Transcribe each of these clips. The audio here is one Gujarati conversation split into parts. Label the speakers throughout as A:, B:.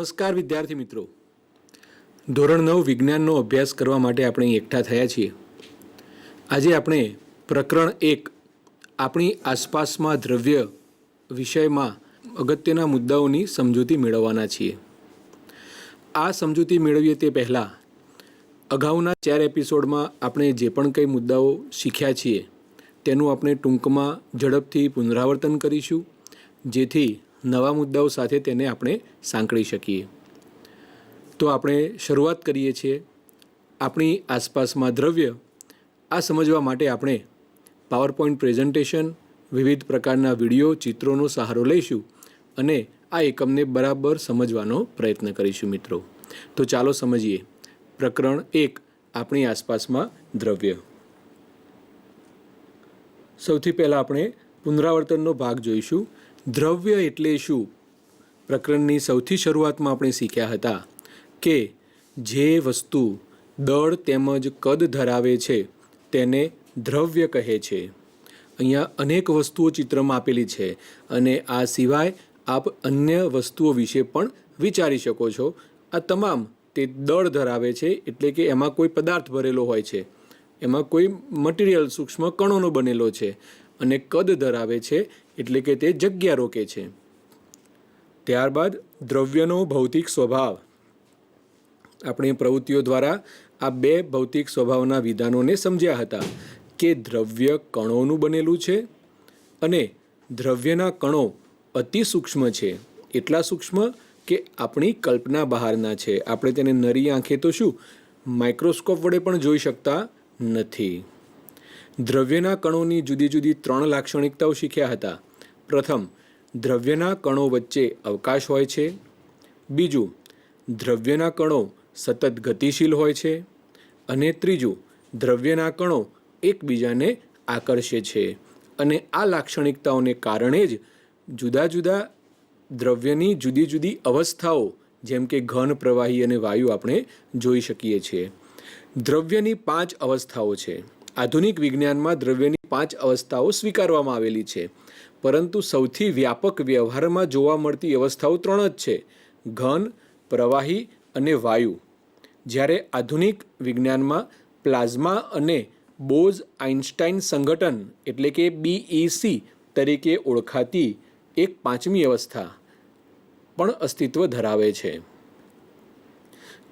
A: નમસ્કાર વિદ્યાર્થી મિત્રો, ધોરણ 9 વિજ્ઞાનનો અભ્યાસ કરવા માટે આપણે એકઠા થયા છીએ. આજે આપણે પ્રકરણ 1 આપણી આસપાસમાં દ્રવ્ય વિષયમાં અગત્યના મુદ્દાઓની સમજૂતી મેળવવાના છીએ. આ સમજૂતી મેળવીએ તે પહેલાં અગાઉના 4 એપિસોડમાં આપણે જે પણ કંઈ મુદ્દાઓ શીખ્યા છીએ તેનું આપણે ટૂંકમાં ઝડપથી પુનરાવર્તન કરીશું, જેથી નવા મુદ્દાઓ સાથે તેને આપણે સાંકળી શકીએ. તો આપણે શરૂઆત કરીએ છીએ. આપણી આસપાસમાં દ્રવ્ય આ સમજવા માટે આપણે પાવરપોઈન્ટ પ્રેઝન્ટેશન, વિવિધ પ્રકારના વિડીયો, ચિત્રોનો સહારો લઈશું અને આ એકમને બરાબર સમજવાનો પ્રયત્ન કરીશું મિત્રો. તો ચાલો સમજીએ પ્રકરણ 1 આપણી આસપાસમાં દ્રવ્ય. સૌથી પહેલાં આપણે પુનરાવર્તનનો ભાગ જોઈશું. દ્રવ્ય એટલે શું? પ્રકરણની સૌથી શરૂઆતમાં આપણે શીખ્યા હતા કે જે વસ્તુ દળ તેમજ કદ ધરાવે છે તેને દ્રવ્ય કહે છે. અહીંયા અનેક વસ્તુઓ ચિત્રમાં આપેલી છે અને આ સિવાય આપ અન્ય વસ્તુઓ વિશે પણ વિચારી શકો છો. આ તમામ તે દળ ધરાવે છે, એટલે કે એમાં કોઈ પદાર્થ ભરેલો હોય છે, એમાં કોઈ મટીરિયલ સૂક્ષ્મ કણોનો બનેલો છે, અને કદ ધરાવે છે એટલે કે તે જગ્યા રોકે છે. ત્યારબાદ દ્રવ્યનો ભૌતિક સ્વભાવ. આપણે પ્રવૃત્તિઓ દ્વારા આ 2 ભૌતિક સ્વભાવના વિધાનોને સમજ્યા હતા કે દ્રવ્ય કણોનું બનેલું છે અને દ્રવ્યના કણો અતિ સૂક્ષ્મ છે, એટલા સૂક્ષ્મ કે આપણી કલ્પના બહારના છે. આપણે તેને નરી આંખે તો શું માઇક્રોસ્કોપ વડે પણ જોઈ શકતા નથી. દ્રવ્યના કણોની જુદી જુદી 3 લાક્ષણિકતાઓ શીખ્યા હતા. પ્રથમ, દ્રવ્યના કણો વચ્ચે અવકાશ હોય છે. બીજું, દ્રવ્યના કણો સતત ગતિશીલ હોય છે. અને ત્રીજું, દ્રવ્યના કણો એકબીજાને આકર્ષે છે. અને આ લાક્ષણિકતાઓને કારણે જ જુદા જુદા દ્રવ્યની જુદી જુદી અવસ્થાઓ, જેમ કે ઘન, પ્રવાહી અને વાયુ આપણે જોઈ શકીએ છીએ. દ્રવ્યની 5 અવસ્થાઓ છે. આધુનિક વિજ્ઞાનમાં દ્રવ્યની 5 અવસ્થાઓ સ્વીકારવામાં આવેલી છે, પરંતુ સૌથી વ્યાપક વ્યવહારમાં જોવા મળતી અવસ્થાઓ 3 જ છે: ઘન, પ્રવાહી અને વાયુ. જ્યારે આધુનિક વિજ્ઞાનમાં પ્લાઝ્મા અને બોઝ-આઇન્સ્ટાઇન સંઘટન એટલે કે BEC તરીકે ઓળખાતી એક 5મી અવસ્થા પણ અસ્તિત્વ ધરાવે છે.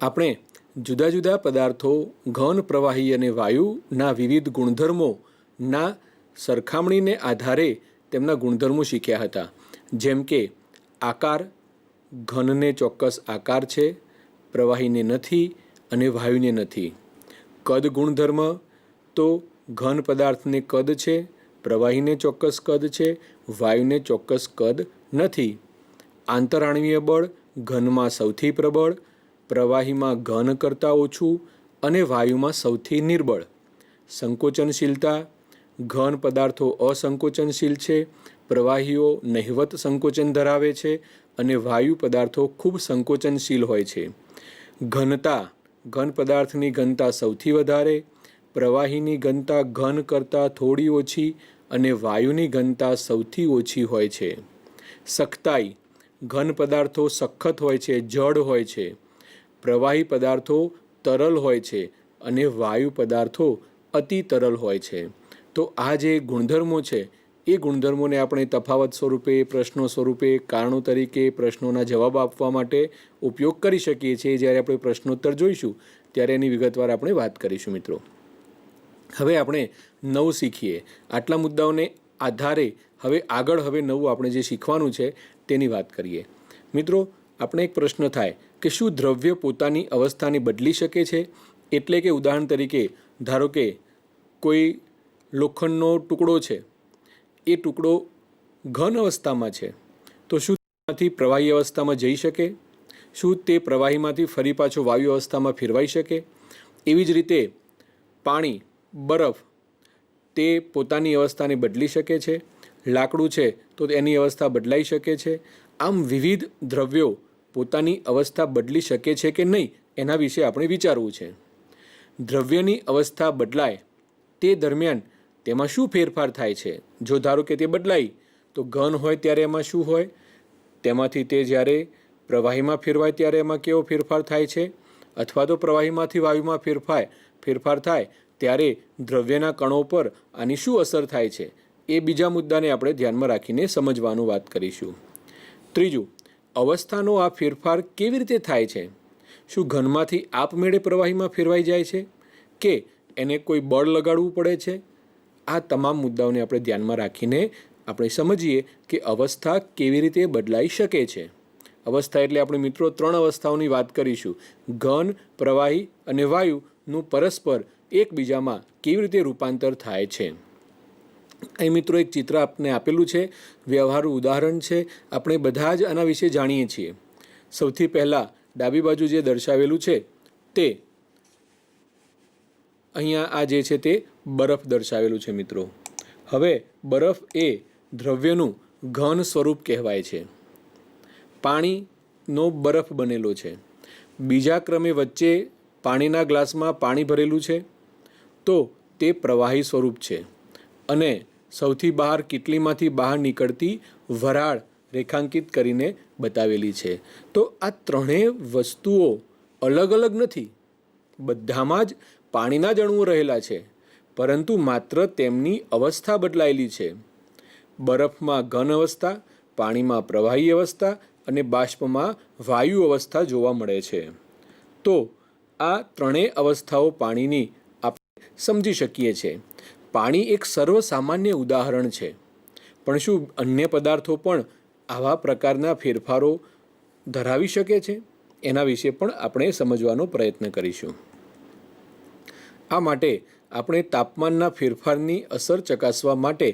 A: આપણે જુદા જુદા પદાર્થો ઘન, પ્રવાહી અને વાયુના વિવિધ ગુણધર્મોના સરખામણીને આધારે તેમના ગુણધર્મો શીખ્યા હતા. જેમ કે આકાર, ઘનને ચોક્કસ આકાર છે, પ્રવાહીને નથી અને વાયુને નથી. કદ ગુણધર્મ, તો ઘન પદાર્થને કદ છે, પ્રવાહીને ચોક્કસ કદ છે, વાયુને ચોક્કસ કદ નથી. આંતરાણવીય બળ, ઘનમાં સૌથી પ્રબળ, પ્રવાહીમાં ઘન કરતાં ઓછું અને વાયુમાં સૌથી નિર્બળ. સંકોચનશીલતા, ઘન પદાર્થો અસંકોચનશીલ છે, પ્રવાહીઓ નહિવત સંકોચન ધરાવે છે અને વાયુ પદાર્થો ખૂબ સંકોચનશીલ હોય છે. ઘનતા, ઘન પદાર્થની ઘનતા સૌથી વધારે, પ્રવાહીની ઘનતા ઘન કરતાં થોડી ઓછી અને વાયુની ઘનતા સૌથી ઓછી હોય છે. સખ્તાઈ, ઘન પદાર્થો સખત હોય છે, જડ હોય છે, પ્રવાહી પદાર્થો તરલ હોય છે અને વાયુ પદાર્થો અતિ તરલ હોય છે. તો આ જે ગુણધર્મો છે એ ગુણધર્મોને આપણે તફાવત સ્વરૂપે, પ્રશ્નો સ્વરૂપે, કારણો તરીકે પ્રશ્નોના જવાબ આપવા માટે ઉપયોગ કરી શકીએ છીએ. જ્યારે આપણે પ્રશ્નોત્તર જોઈશું ત્યારે એની વિગતવાર આપણે વાત કરીશું મિત્રો. હવે આપણે નવું શીખીએ. આટલા મુદ્દાઓને આધારે હવે નવું આપણે જે શીખવાનું છે તેની વાત કરીએ. મિત્રો, આપણે એક પ્રશ્ન થાય કે શું દ્રવ્ય પોતાની અવસ્થાને બદલી શકે છે? એટલે કે ઉદાહરણ તરીકે ધારો કે કોઈ લોખંડનો ટુકડો છે, એ ટુકડો ઘન અવસ્થામાં છે, તો શું તેમાંથી પ્રવાહી અવસ્થામાં જઈ શકે? શું તે પ્રવાહીમાંથી ફરી પાછો વાયુ અવસ્થામાં ફેરવાઈ શકે? એવી જ રીતે પાણી, બરફ, તે પોતાની અવસ્થાને બદલી શકે છે. લાકડું છે તો એની અવસ્થા બદલાઈ શકે છે. આમ વિવિધ દ્રવ્યો પોતાની અવસ્થા બદલી શકે છે કે નહીં, એના વિશે આપણે વિચારવું છે. દ્રવ્યની અવસ્થા બદલાય તે દરમિયાન તેમાં શું ફેરફાર થાય છે? જો ધારો કે તે બદલાઈ, તો ઘન હોય ત્યારે એમાં શું હોય? તેમાંથી તે જ્યારે પ્રવાહીમાં ફેરવાય ત્યારે એમાં કેવો ફેરફાર થાય છે, અથવા તો પ્રવાહીમાંથી વાયુમાં ફેરફાર થાય ત્યારે દ્રવ્યના કણો પર આની શું અસર થાય છે, એ બીજા મુદ્દાને આપણે ધ્યાનમાં રાખીને સમજવાનું વાત કરીશું. ત્રીજું, અવસ્થાનો આ ફેરફાર કેવી રીતે થાય છે? શું ઘનમાંથી આપમેળે પ્રવાહીમાં ફેરવાઈ જાય છે કે એને કોઈ બળ લગાડવું પડે છે? આ તમામ મુદ્દાઓને આપણે ધ્યાનમાં રાખીને આપણે સમજીએ કે અવસ્થા કેવી રીતે બદલાઈ શકે છે. અવસ્થા એટલે આપણે મિત્રો 3 અવસ્થાઓની વાત કરીશું: ઘન, પ્રવાહી અને વાયુનું પરસ્પર એકબીજામાં કેવી રીતે રૂપાંતર થાય છે. અહીં મિત્રો એક ચિત્ર આપને આપેલું છે, વ્યવહારુ ઉદાહરણ છે. આપણે બધા જ આના વિશે જાણીએ છીએ. સૌથી પહેલાં ડાબી બાજુ જે દર્શાવેલું છે તે અહીંયા આ જે છે તે બરફ દર્શાવેલું છે મિત્રો. હવે બરફ એ દ્રવ્યનું ઘન સ્વરૂપ કહેવાય છે. પાણીનો બરફ બનેલો છે. બીજા ક્રમે વચ્ચે પાણીના ગ્લાસમાં પાણી ભરેલું છે તો તે પ્રવાહી સ્વરૂપ છે. અને સૌથી બહાર કિટલીમાંથી બહાર નીકળતી વરાળ રેખાંકિત કરીને બતાવેલી છે. તો આ ત્રણેય વસ્તુઓ અલગ અલગ નથી, બધામાં જ પાણીના જ અણુઓ રહેલા છે, પરંતુ માત્ર તેમની અવસ્થા બદલાયેલી છે. બરફમાં ઘન અવસ્થા, પાણીમાં પ્રવાહી અવસ્થા અને બાષ્પમાં વાયુ અવસ્થા જોવા મળે છે. તો આ ત્રણેય અવસ્થાઓ પાણીની આપણે સમજી શકીએ છીએ. પાણી એક સર્વસામાન્ય ઉદાહરણ છે, પણ શું અન્ય પદાર્થો પણ આવા પ્રકારના ફેરફારો ધરાવી શકે છે? એના વિશે પણ આપણે સમજવાનો પ્રયત્ન કરીશું. આ માટે આપણે તાપમાનના ફેરફારની અસર ચકાસવા માટે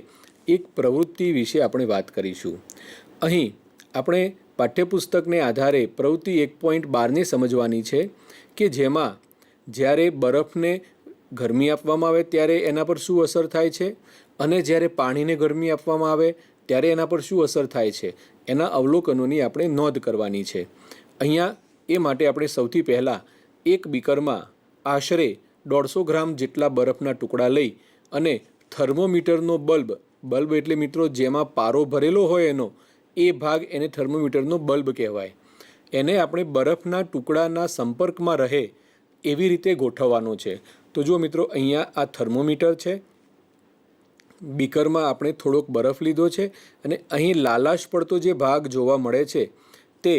A: એક પ્રવૃત્તિ વિશે આપણે વાત કરીશું. અહીં આપણે પાઠ્યપુસ્તકને આધારે પ્રવૃત્તિ 1.12ને સમજવાની છે કે જેમાં જ્યારે બરફને ગરમી આપવામાં આવે ત્યારે એના પર શું અસર થાય છે, અને જ્યારે પાણીને ગરમી આપવામાં આવે ત્યારે એના પર શું અસર થાય છે, એના અવલોકનોની આપણે નોંધ કરવાની છે. અહીંયા એ માટે આપણે સૌથી પહેલાં એક બીકરમાં આશરે 150 ગ્રામ જેટલા બરફના ટુકડા લઈ અને થર્મોમીટરનો બલ્બ એટલે મિત્રો જેમાં પારો ભરેલો હોય એનો એ ભાગ એને થર્મોમીટરનો બલ્બ કહેવાય. એને આપણે બરફના ટુકડાના સંપર્કમાં રહે એવી રીતે ગોઠવવાનો છે. તો જો મિત્રો અહીંયા આ થર્મોમીટર છે, બીકરમાં આપણે થોડોક બરફ લીધો છે અને અહીં લાલાશ પડતો જે ભાગ જોવા મળે છે તે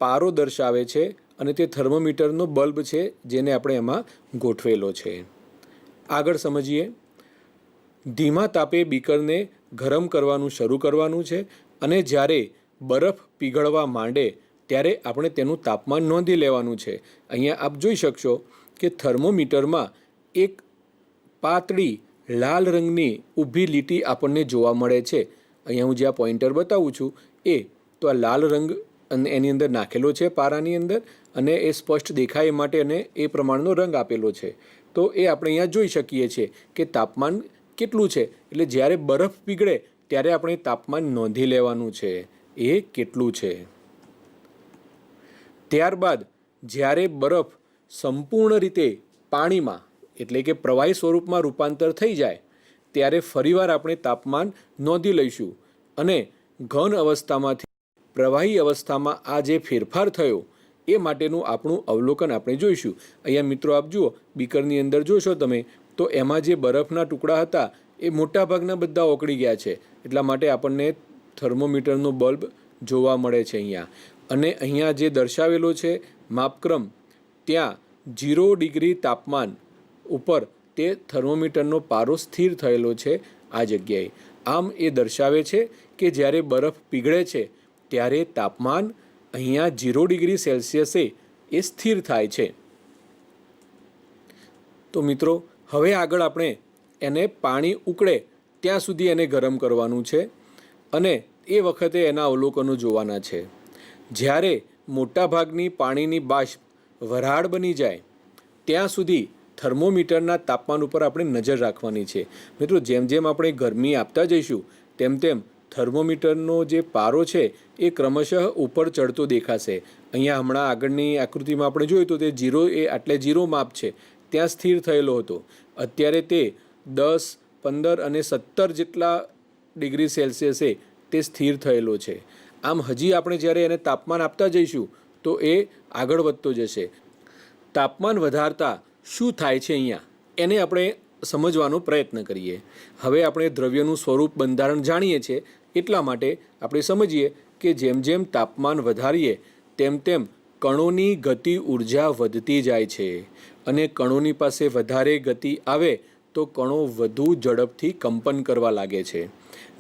A: પારો દર્શાવે છે અને તે થર્મોમીટરનો બલ્બ છે જેને આપણે એમાં ગોઠવેલો છે. આગળ સમજીએ. ધીમા તાપે બીકરને ગરમ કરવાનું શરૂ કરવાનું છે અને જ્યારે બરફ પીગળવા માંડે ત્યારે આપણે તેનું તાપમાન નોંધી લેવાનું છે. અહીંયા આપ જોઈ શકશો કે થર્મોમીટરમાં એક પાતળી લાલ રંગની ઊભી લીટી આપણને જોવા મળે છે. અહીંયા હું જ્યાં પોઇન્ટર બતાવું છું તો આ લાલ રંગ એની અંદર નાખેલો છે પારાની અંદર, અને એ સ્પષ્ટ દેખાય એ માટે અને એ પ્રમાણનો રંગ આપેલો છે. તો એ આપણે અહીંયા જોઈ શકીએ છીએ કે તાપમાન કેટલું છે. એટલે જ્યારે બરફ પીગળે ત્યારે આપણે તાપમાન નોંધી લેવાનું છે એ કેટલું છે. ત્યારબાદ જ્યારે બરફ સંપૂર્ણ રીતે પાણીમાં એટલે કે પ્રવાહી સ્વરૂપમાં રૂપાંતર થઈ જાય ત્યારે ફરીવાર આપણે તાપમાન નોંધી લઈશું અને ઘન અવસ્થામાંથી પ્રવાહી અવસ્થામાં આ જે ફેરફાર થયો એ માટેનું આપણું અવલોકન આપણે જોઈશું. અહીંયા મિત્રો આપ જુઓ, બીકરની અંદર જોશો તમે તો એમાં જે બરફના ટુકડા હતા એ મોટાભાગના બધા ઓગળી ગયા છે. એટલા માટે આપણને થર્મોમીટરનો બલ્બ જોવા મળે છે અહીંયા. અને અહીંયા જે દર્શાવેલો છે માપક્રમ, ત્યાં 0 ડિગ્રી તાપમાન ઉપર તે થર્મોમીટરનો પારો સ્થિર થયેલો છે આ જગ્યાએ. આમ એ દર્શાવે છે કે જ્યારે બરફ પીગળે છે ત્યારે તાપમાન અહીંયા 0 ડિગ્રી સેલ્સિયસે એ સ્થિર થાય છે. તો મિત્રો હવે આગળ આપણે એને પાણી ઉકળે ત્યાં સુધી એને ગરમ કરવાનું છે અને એ વખતે એના અવલોકનો જોવાના છે. જ્યારે મોટાભાગની પાણીની બાષ્પ વરાળ બની જાય ત્યાં સુધી થર્મોમીટરના તાપમાન ઉપર આપણે નજર રાખવાની છે. મિત્રો જેમ જેમ આપણે ગરમી આપતા જઈશું તેમ તેમ થર્મોમીટરનો જે પારો છે એ ક્રમશઃ ઉપર ચડતો દેખાશે. અહીંયા હમણાં આગળની આકૃતિમાં આપણે જોયું તો તે 0 માપ છે ત્યાં સ્થિર થયેલો હતો. અત્યારે તે 10, 15 અને 17 જેટલા ડિગ્રી સેલ્સિયસે તે સ્થિર થયેલો છે. આમ હજી આપણે જ્યારે એને તાપમાન આપતા જઈશું તો એ આગળ વધતો જશે. તાપમાન વધારતા શું થાય છે અહીંયા એને આપણે સમજવાનો પ્રયત્ન કરીએ. હવે આપણે દ્રવ્યનું સ્વરૂપ બંધારણ જાણીએ છીએ, એટલા માટે આપણે સમજીએ કે જેમ જેમ તાપમાન વધારીએ તેમ તેમ કણોની ગતિ ઉર્જા વધતી જાય છે અને કણોની પાસે વધારે ગતિ આવે તો કણો વધુ ઝડપથી કંપન કરવા લાગે છે.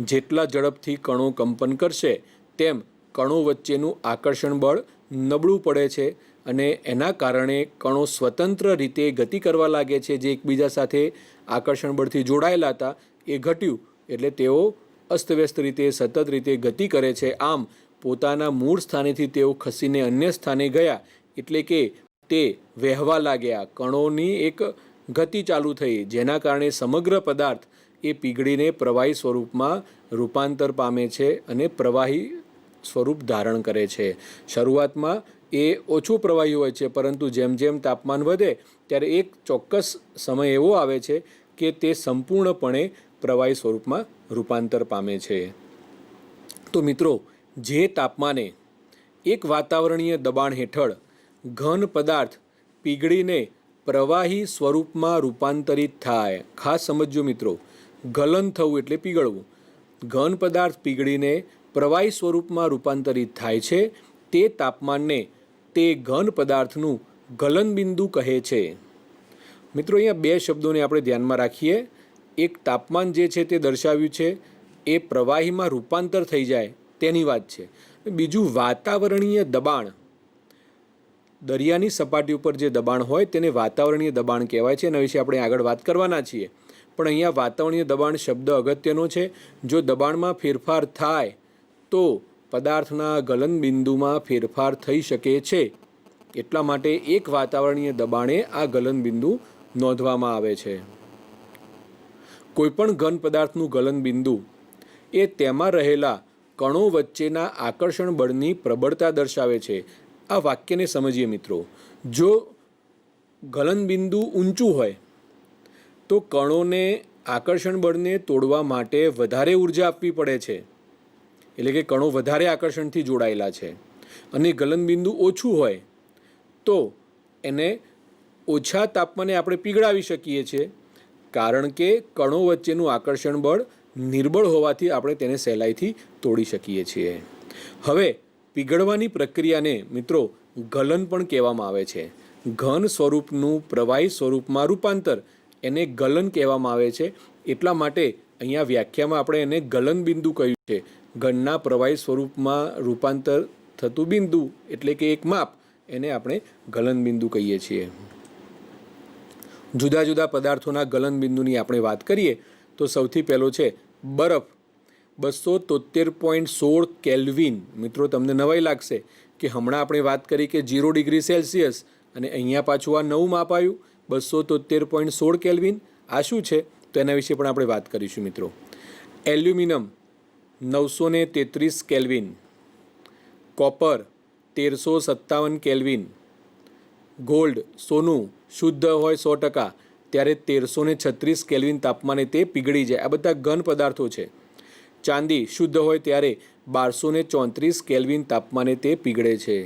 A: જેટલા ઝડપથી કણો કંપન કરશે તેમ કણો વચ્ચેનું આકર્ષણ બળ નબળું પડે છે અને એના કારણે કણો સ્વતંત્ર રીતે ગતિ કરવા લાગે છે. જે એકબીજા સાથે આકર્ષણ બળથી જોડાયેલા હતા એ ઘટ્યું એટલે તેઓ અસ્તવ્યસ્ત રીતે સતત રીતે ગતિ કરે છે. આમ પોતાના મૂળ સ્થાનેથી તેઓ ખસીને અન્ય સ્થાને ગયા એટલે કે તે વહેવા લાગ્યા. કણોની એક ગતિ ચાલુ થઈ, જેના કારણે સમગ્ર પદાર્થ એ પીગળીને પ્રવાહી સ્વરૂપમાં રૂપાંતર પામે છે અને પ્રવાહી સ્વરૂપ ધારણ કરે છે. શરૂઆતમાં એ ઓછું પ્રવાહી હોય છે, પરંતુ જેમ જેમ તાપમાન વધે ત્યારે એક ચોક્કસ સમય એવો આવે છે કે તે સંપૂર્ણપણે પ્રવાહી સ્વરૂપમાં રૂપાંતર પામે છે. તો મિત્રો, જે તાપમાને એક વાતાવરણીય દબાણ હેઠળ ઘન પદાર્થ પીગળીને પ્રવાહી સ્વરૂપમાં રૂપાંતરિત થાય, ખાસ સમજજો મિત્રો, ગલન થવું એટલે પીગળવું. ઘન પદાર્થ પીગળીને પ્રવાહી સ્વરૂપમાં રૂપાંતરિત થાય છે તે તાપમાનને તે ઘન પદાર્થનું ગલનબિંદુ કહે છે. મિત્રો, અહીંયા બે શબ્દોને આપણે ધ્યાનમાં રાખીએ. એક તાપમાન જે છે તે દર્શાવ્યું છે એ પ્રવાહીમાં રૂપાંતર થઈ જાય તેની વાત છે. બીજું વાતાવરણીય દબાણ, દરિયાની સપાટી ઉપર જે દબાણ હોય તેને વાતાવરણીય દબાણ કહેવાય છે. એના વિશે આપણે આગળ વાત કરવાના છીએ, પણ અહીંયા વાતાવરણીય દબાણ શબ્દ અગત્યનો છે. જો દબાણમાં ફેરફાર થાય તો પદાર્થના ગલનબિંદુમાં ફેરફાર થઈ શકે છે. એટલા માટે એક વાતાવરણીય દબાણે આ ગલનબિંદુ નોંધવામાં આવે છે. કોઈપણ ઘન પદાર્થનું ગલનબિંદુ એ તેમાં રહેલા કણો વચ્ચેના આકર્ષણ બળની પ્રબળતા દર્શાવે છે. આ વાક્યને સમજીએ મિત્રો. જો ગલનબિંદુ ઊંચું હોય તો કણોને આકર્ષણ બળને તોડવા માટે વધારે ઉર્જા આપવી પડે છે, એટલે કે કણો વધારે આકર્ષણથી જોડાયેલા છે. અને ગલનબિંદુ ઓછું હોય તો એને ઓછા તાપમાને આપણે પીગળાવી શકીએ છીએ, કારણ કે કણો વચ્ચેનું આકર્ષણ બળ નિર્બળ હોવાથી આપણે તેને સહેલાઈથી તોડી શકીએ છીએ. હવે પીગળવાની પ્રક્રિયાને મિત્રો ગલન પણ કહેવામાં આવે છે. ઘન સ્વરૂપનું પ્રવાહી સ્વરૂપમાં રૂપાંતર એને ગલન કહેવામાં આવે છે. એટલા માટે અહીંયા વ્યાખ્યામાં આપણે એને ગલનબિંદુ કહ્યું છે. ઘનના પ્રવાહી સ્વરૂપમાં રૂપાંતર થતું બિંદુ એટલે કે એક માપ, એને આપણે ગલનબિંદુ કહીએ છીએ. જુદા જુદા પદાર્થોના ગલનબિંદુની આપણે વાત કરીએ તો સૌથી પહેલો છે બરફ. 273.16 કેલ્વિન. મિત્રો, તમને નવાઈ લાગશે કે હમણાં આપણે વાત કરી કે 0 ડિગ્રી સેલ્સિયસ અને અહીંયા પાછું આ નવું માપ આવ્યું 273.16 કેલ્વિન. આ શું છે તો એના વિશે પણ આપણે વાત કરીશું મિત્રો. Aluminium 933 kelvin, copper 1357 kelvin, gold સોનું શુદ્ધ હોય 100% ત્યારે 1336 કેલ્વિન તાપમાને તે પીગળી જાય. આ બધા ઘન પદાર્થો છે. ચાંદી શુદ્ધ હોય ત્યારે 1234 કેલ્વિન તાપમાને તે પીગળે છે.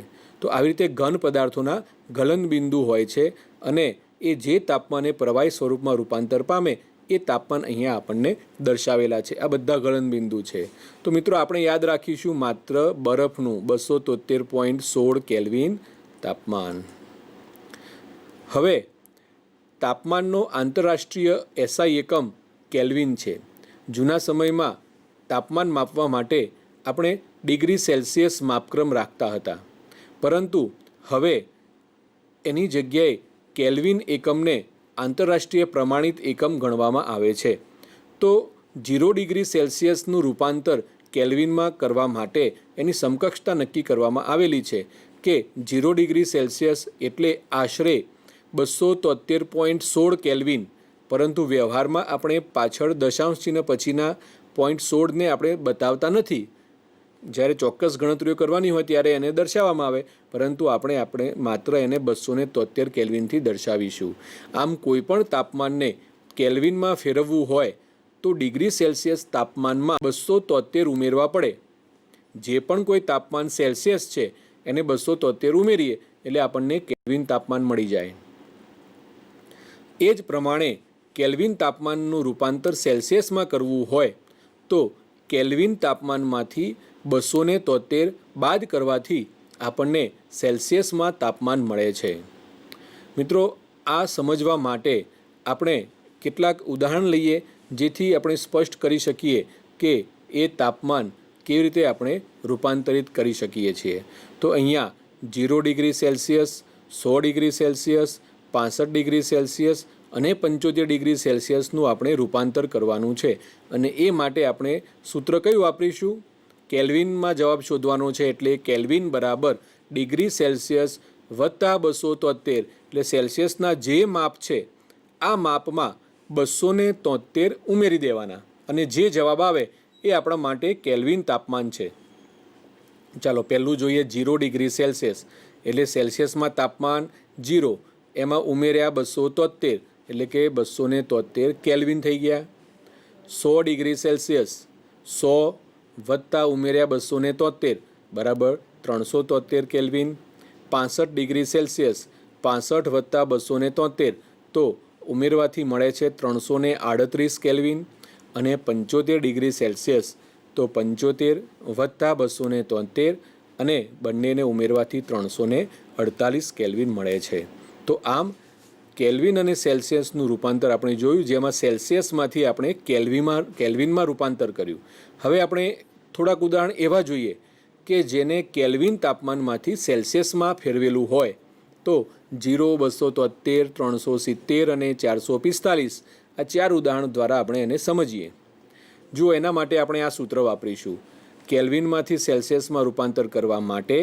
A: તો આવી રીતે ઘન પદાર્થોના ગલનબિંદુ હોય છે અને એ જે તાપમાને પ્રવાહી સ્વરૂપમાં રૂપાંતર પામે એ તાપમાન અહીંયા આપણને દર્શાવેલા છે. આ બધા ગલનબિંદુ છે. તો મિત્રો, આપણે યાદ રાખીશું માત્ર બરફનું 273.16 કેલ્વિન તાપમાન. હવે તાપમાનનો આંતરરાષ્ટ્રીય એસઆઈ એકમ કેલ્વિન છે. જૂના સમયમાં તાપમાન માપવા માટે આપણે ડિગ્રી સેલ્સિયસ માપક્રમ રાખતા હતા, પરંતુ હવે એની જગ્યાએ કેલ્વિન એકમને આંતરરાષ્ટ્રીય પ્રમાણિત એકમ ગણવામાં આવે છે. તો 0 ડિગ્રી સેલ્સિયસનું રૂપાંતર કેલ્વિનમાં કરવા માટે એની સમકક્ષતા નક્કી કરવામાં આવેલી છે કે 0 ડિગ્રી સેલ્સિયસ એટલે આશરે 273.16 કેલ્વિન. પરંતુ વ્યવહારમાં આપણે પાછળ દશાંશ ચિહ્ન પછીના 0.16ને આપણે બતાવતા નથી. જ્યારે ચોક્કસ ગણતરીઓ કરવાની હોય ત્યારે એને દર્શાવવામાં આવે, પરંતુ આપણે માત્ર એને 273 કેલ્વિનથી દર્શાવીશું. આમ કોઈપણ તાપમાનને કેલ્વિનમાં ફેરવવું હોય તો ડિગ્રી સેલ્સિયસ તાપમાનમાં 273 ઉમેરવા પડે. જે પણ કોઈ તાપમાન સેલ્સિયસ છે એને 273 ઉમેરીએ એટલે આપણને કેલ્વિન તાપમાન મળી જાય. એ જ પ્રમાણે કેલ્વિન તાપમાનનું રૂપાંતર સેલ્સિયસમાં કરવું હોય તો કેલ્વિન તાપમાનમાંથી 273 બાદ કરવાથી આપણને સેલ્સિયસમાં તાપમાન મળે છે. મિત્રો, આ સમજવા માટે આપણે કેટલાક ઉદાહરણ લઈએ જેથી આપણે સ્પષ્ટ કરી શકીએ કે એ તાપમાન કેવી રીતે આપણે રૂપાંતરિત કરી શકીએ છીએ. તો અહીંયા 0 degree Celsius, 100 degree Celsius, 65 degree Celsius અને 75 ડિગ્રી સેલ્સિયસનું આપણે રૂપાંતર કરવાનું છે. અને એ માટે આપણે સૂત્ર કયું વાપરીશું? કેલ્વિનમાં જવાબ શોધવાનો છે, એટલે કેલ્વિન બરાબર ડિગ્રી સેલ્સિયસ વત્તા 273, એટલે સેલ્સિયસના જે માપ છે આ માપમાં 273 ઉમેરી દેવાના અને જે જવાબ આવે એ આપણા માટે કેલ્વિન તાપમાન છે. ચાલો પહેલું જોઈએ 0 ડિગ્રી સેલ્સિયસ, એટલે સેલ્સિયસમાં તાપમાન 0, એમાં ઉમેર્યા 273 એટલે કે 273 કેલ્વિન થઈ ગયા. 100 ડિગ્રી સેલ્સિયસ, 100 વત્તા ઉમેર્યા 273 બરાબર 373 કેલ્વિન. 65 ડિગ્રી સેલ્સિયસ, 65 વત્તા 273 તો ઉમેરવાથી મળે છે 338 કેલ્વિન. અને 75 ડિગ્રી સેલ્સિયસ તો 75 વત્તા 273 અને બંનેને ઉમેરવાથી 348 કેલ્વિન મળે છે. તો આમ કેલ્વિન અને સેલ્સિયસનું રૂપાંતર આપણે જોયું, જેમાં સેલ્સિયસમાંથી આપણે કેલ્વિનમાં રૂપાંતર કર્યું. હવે આપણે થોડાક ઉદાહરણ એવા જોઈએ કે જેને કેલ્વિન તાપમાનમાંથી સેલ્સિયસમાં ફેરવેલું હોય. તો 0, 273, 370 અને 445 આ 4 ઉદાહરણ દ્વારા આપણે એને સમજીએ. જો એના માટે આપણે આ સૂત્ર વાપરીશું. કેલ્વિનમાંથી સેલ્સિયસમાં રૂપાંતર કરવા માટે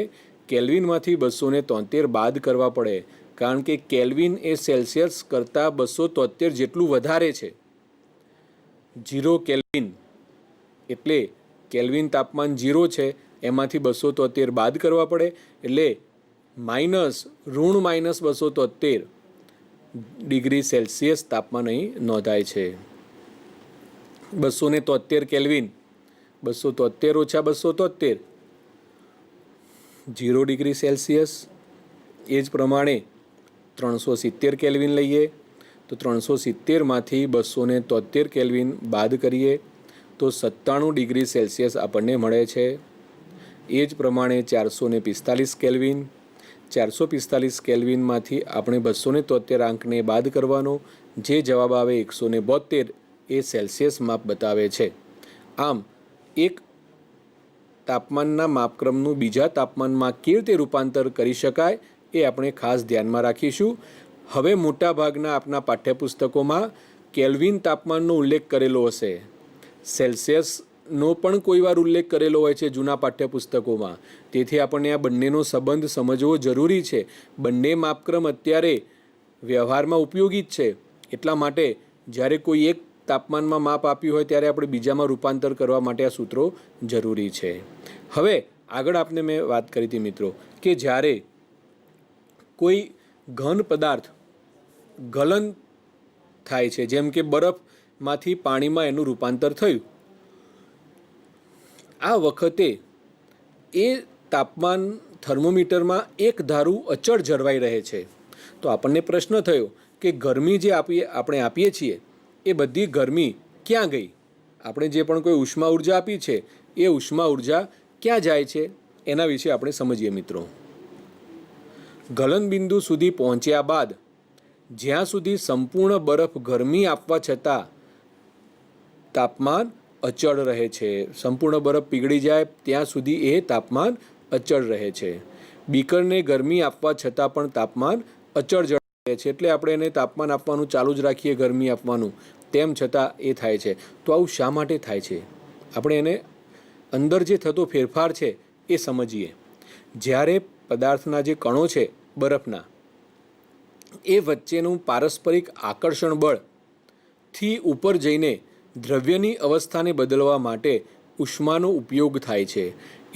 A: કેલ્વિનમાંથી 273 બાદ કરવા પડે, કારણ કે કેલ્વિન એ સેલ્સિયસ કરતાં 273 જેટલું વધારે છે. 0 કેલ્વિન એટલે કેલ્વિન તાપમાન 0 છે, એમાંથી 273 બાદ કરવા પડે એટલે -273 ડિગ્રી સેલ્સિયસ તાપમાન અહીં નોંધાય છે. 273 કેલ્વિન, 273 ઓછા 273 0 ડિગ્રી સેલ્સિયસ. એ જ પ્રમાણે 370 કેલ્વિન લઈએ તો 370માંથી 273 કેલ્વિન બાદ કરીએ તો 97 ડિગ્રી સેલ્સિયસ આપણને મળે છે. એ જ પ્રમાણે 445 કેલ્વિન, 445 કેલ્વિનમાંથી આપણે 273 આંકને બાદ કરવાનો, જે જવાબ આવે 172 એ સેલ્સિયસ માપ બતાવે છે. આમ એક તાપમાનના માપક્રમનું બીજા તાપમાનમાં કેવી રીતે રૂપાંતર કરી શકાય એ આપણે ખાસ ધ્યાનમાં રાખીશું. હવે મોટાભાગના આપણા પાઠ્યપુસ્તકોમાં કેલ્વિન તાપમાનનો ઉલ્લેખ કરેલો હશે, સેલ્સિયસનો પણ કોઈ વાર ઉલ્લેખ કરેલો હોય છે જૂના પાઠ્યપુસ્તકોમાં. તેથી આપણને આ બંનેનો સંબંધ સમજવો જરૂરી છે. બંને માપક્રમ અત્યારે વ્યવહારમાં ઉપયોગી જ છે, એટલા માટે જ્યારે કોઈ એક તાપમાનમાં માપ આપ્યું હોય ત્યારે આપણે બીજામાં રૂપાંતર કરવા માટે આ સૂત્રો જરૂરી છે. હવે આગળ આપને મેં વાત કરી હતી મિત્રો કે જ્યારે કોઈ ઘન પદાર્થ ગલન થાય છે, જેમ કે બરફમાંથી પાણીમાં એનું રૂપાંતર થયું, આ વખતે એ તાપમાન થર્મોમીટરમાં એક ધારું અચળ જળવાઈ રહે છે. તો આપણને પ્રશ્ન થયો કે ગરમી જે આપણે આપીએ છીએ એ બધી ગરમી ક્યાં ગઈ? આપણે જે પણ કોઈ ઉષ્મા ઉર્જા આપી છે એ ઉષ્મા ઉર્જા ક્યાં જાય છે એના વિશે આપણે સમજીએ મિત્રો. ગલનબિંદુ સુધી પહોંચ્યા બાદ જ્યાં સુધી સંપૂર્ણ બરફ ગરમી આપવા છતાં તાપમાન અચળ રહે છે, સંપૂર્ણ બરફ પીગળી જાય ત્યાં સુધી એ તાપમાન અચળ રહે છે. બીકરને ગરમી આપવા છતાં પણ તાપમાન અચળ જળવાય છે, એટલે આપણે એને તાપમાન આપવાનું ચાલુ જ રાખીએ, ગરમી આપવાનું, તેમ છતાં એ થાય છે. તો આવું શા માટે થાય છે? આપણે એને અંદર જે થતો ફેરફાર છે એ સમજીએ. જ્યારે પદાર્થના જે કણો છે બરફના, એ વચ્ચેનું પારસ્પરિક આકર્ષણ બળથી ઉપર જઈને દ્રવ્યની અવસ્થાને બદલવા માટે ઉષ્માનો ઉપયોગ થાય છે.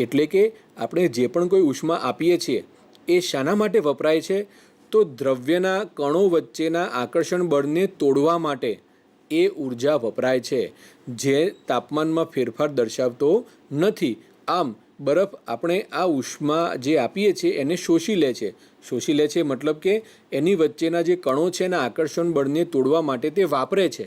A: એટલે કે આપણે જે પણ કોઈ ઉષ્મા આપીએ છીએ એ શાના માટે વપરાય છે? તો દ્રવ્યના કણો વચ્ચેના આકર્ષણ બળને તોડવા માટે એ ઉર્જા વપરાય છે, જે તાપમાનમાં ફેરફાર દર્શાવતો નથી. આમ બરફ આપણે આ ઉષ્મા જે આપીએ છીએ એને શોષી લે છે. શોષી લે છે મતલબ કે એની વચ્ચેના જે કણો છે એના આકર્ષણ બળને તોડવા માટે તે વાપરે છે.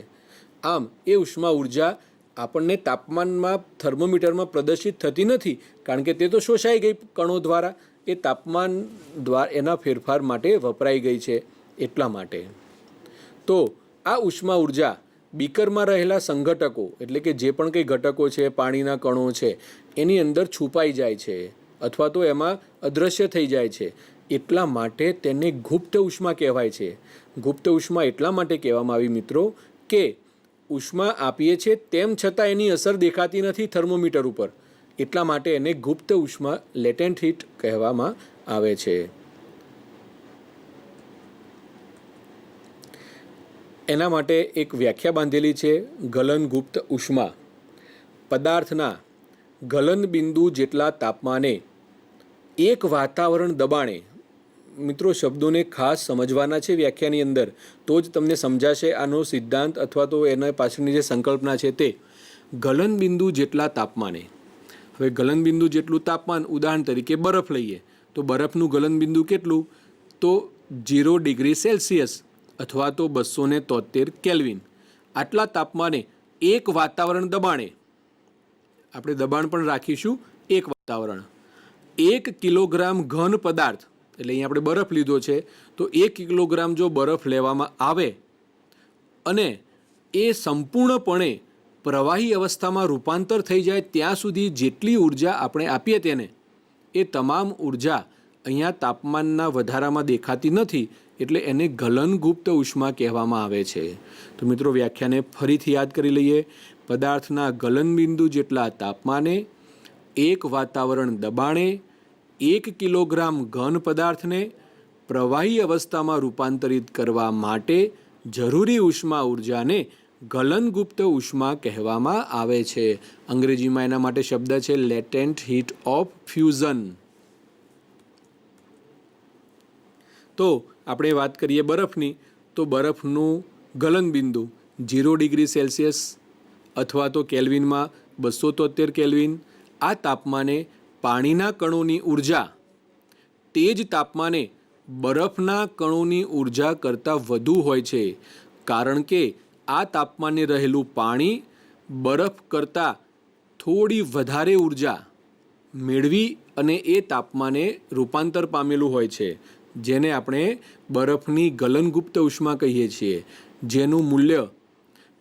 A: આમ એ ઉષ્મા ઉર્જા આપણને તાપમાનમાં થર્મોમીટરમાં પ્રદર્શિત થતી નથી, કારણ કે તે તો શોષાઈ ગઈ કણો દ્વારા. એ તાપમાન દ્વારા એના ફેરફાર માટે વપરાઈ ગઈ છે એટલા માટે. તો આ ઉષ્મા ઉર્જા બીકરમાં રહેલા સંઘટકો એટલે કે જે પણ કંઈ ઘટકો છે, પાણીના કણો છે, એની અંદર છુપાઈ જાય છે અથવા તો એમાં અદૃશ્ય થઈ જાય છે. એટલા માટે તેને ગુપ્ત ઉષ્મા કહેવાય છે. ગુપ્ત ઉષ્મા એટલા માટે કહેવામાં આવી મિત્રો કે ઉષ્મા આપીએ છીએ તેમ છતાં એની અસર દેખાતી નથી થર્મોમીટર ઉપર. એટલા માટે એને ગુપ્ત ઉષ્મા લેટેન્ટ હીટ કહેવામાં આવે છે. એના માટે એક વ્યાખ્યા બાંધેલી છે ગલનગુપ્ત ઉષ્મા. પદાર્થના ગલન બિંદુ જેટલા તાપમાને એક વાતાવરણ દબાણે, મિત્રો શબ્દોને ખાસ સમજવાના છે વ્યાખ્યાની અંદર, તો જ તમને સમજાશે આનો સિદ્ધાંત અથવા તો એના પાછળની જે સંકલ્પના છે તે. ગલનબિંદુ જેટલા તાપમાને, હવે ગલનબિંદુ જેટલું તાપમાન, ઉદાહરણ તરીકે બરફ લઈએ તો બરફનું ગલનબિંદુ કેટલું, તો 0 ડિગ્રી સેલ્સિયસ અથવા તો 273 કેલ્વિન. આટલા તાપમાને એક વાતાવરણ દબાણે, આપણે દબાણ પણ રાખીશું એક વાતાવરણ, 1 કિલોગ્રામ ઘન પદાર્થ, એટલે અહીં આપણે બરફ લીધો છે તો 1 કિલોગ્રામ જો બરફ લેવામાં આવે અને એ સંપૂર્ણપણે પ્રવાહી અવસ્થામાં રૂપાંતર થઈ જાય ત્યાં સુધી જેટલી ઉર્જા આપણે આપીએ તેને, એ તમામ ઉર્જા અહીંયા તાપમાનના વધારામાં દેખાતી નથી, એટલે એને ગલનગુપ્ત ઉષ્મા કહેવામાં આવે છે. તો મિત્રો વ્યાખ્યાને ફરીથી યાદ કરી લઈએ. પદાર્થના ગલનબિંદુ જેટલા તાપમાને એક વાતાવરણ દબાણે 1 કિલોગ્રામ ઘન પદાર્થને પ્રવાહી અવસ્થામાં રૂપાંતરિત કરવા માટે જરૂરી ઉષ્મા ઉર્જાને ગલનગુપ્ત ઉષ્મા કહેવામાં આવે છે. અંગ્રેજીમાં એના માટે શબ્દ છે લેટેન્ટ હીટ ઓફ ફ્યુઝન. તો આપણે વાત કરીએ બરફની, તો બરફનું ગલનબિંદુ 0 ડિગ્રી સેલ્સિયસ અથવા તો કેલ્વિનમાં 273 કેલ્વિન. આ તાપમાને પાણીના કણોની ઉર્જા તે જ તાપમાને બરફના કણોની ઉર્જા કરતાં વધુ હોય છે, કારણ કે આ તાપમાને રહેલું પાણી બરફ કરતાં થોડી વધારે ઉર્જા મેળવી અને એ તાપમાને રૂપાંતર પામેલું હોય છે, જેને આપણે બરફની ગલનગુપ્ત ઉષ્મા કહીએ છીએ, જેનું મૂલ્ય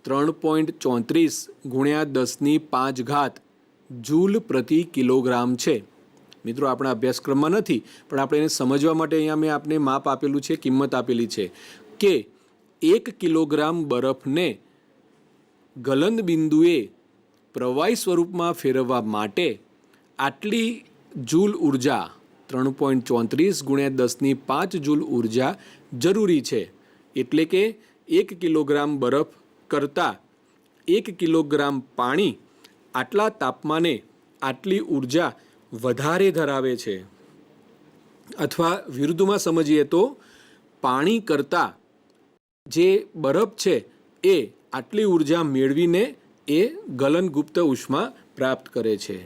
A: 3.34 ગુણ્યા 10⁵ જૂલ પ્રતિ કિલોગ્રામ છે. મિત્રો આપણા અભ્યાસક્રમમાં નથી, પણ આપણે એને સમજવા માટે અહીંયા મેં આપને માપ આપેલું છે, કિંમત આપેલી છે કે 1 કિલોગ્રામ બરફને ગલન બિંદુએ પ્રવાહી સ્વરૂપમાં ફેરવવા માટે આટલી જૂલ ઉર્જા 3.34 ગુણ્યા 10⁵ જૂલ ઉર્જા જરૂરી છે. એટલે કે 1 કિલોગ્રામ બરફ કરતાં 1 કિલોગ્રામ પાણી આટલા તાપમાને આટલી ઉર્જા વધારે ધરાવે છે. અથવા વિરુદ્ધમાં સમજીએ તો પાણી કરતાં જે બરફ છે એ આટલી ઉર્જા મેળવીને એ ગલનગુપ્ત ઉષ્મા પ્રાપ્ત કરે છે.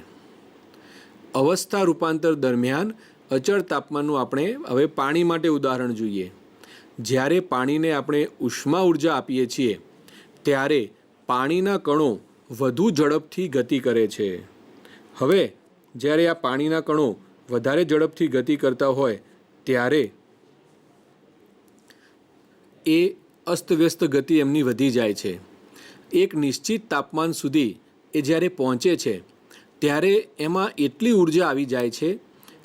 A: અવસ્થા રૂપાંતર દરમિયાન અચળ તાપમાનનું આપણે હવે પાણી માટે ઉદાહરણ જોઈએ. જ્યારે પાણીને આપણે ઉષ્મા ઉર્જા આપીએ છીએ ત્યારે પાણીના કણો વધુ ઝડપથી ગતિ કરે છે. હવે જ્યારે આ પાણીના કણો વધારે ઝડપથી ગતિ કરતા હોય ત્યારે એ અસ્તવ્યસ્ત ગતિ એમની વધી જાય છે. એક નિશ્ચિત તાપમાન સુધી એ જ્યારે પહોંચે છે ત્યારે એમાં એટલી ઉર્જા આવી જાય છે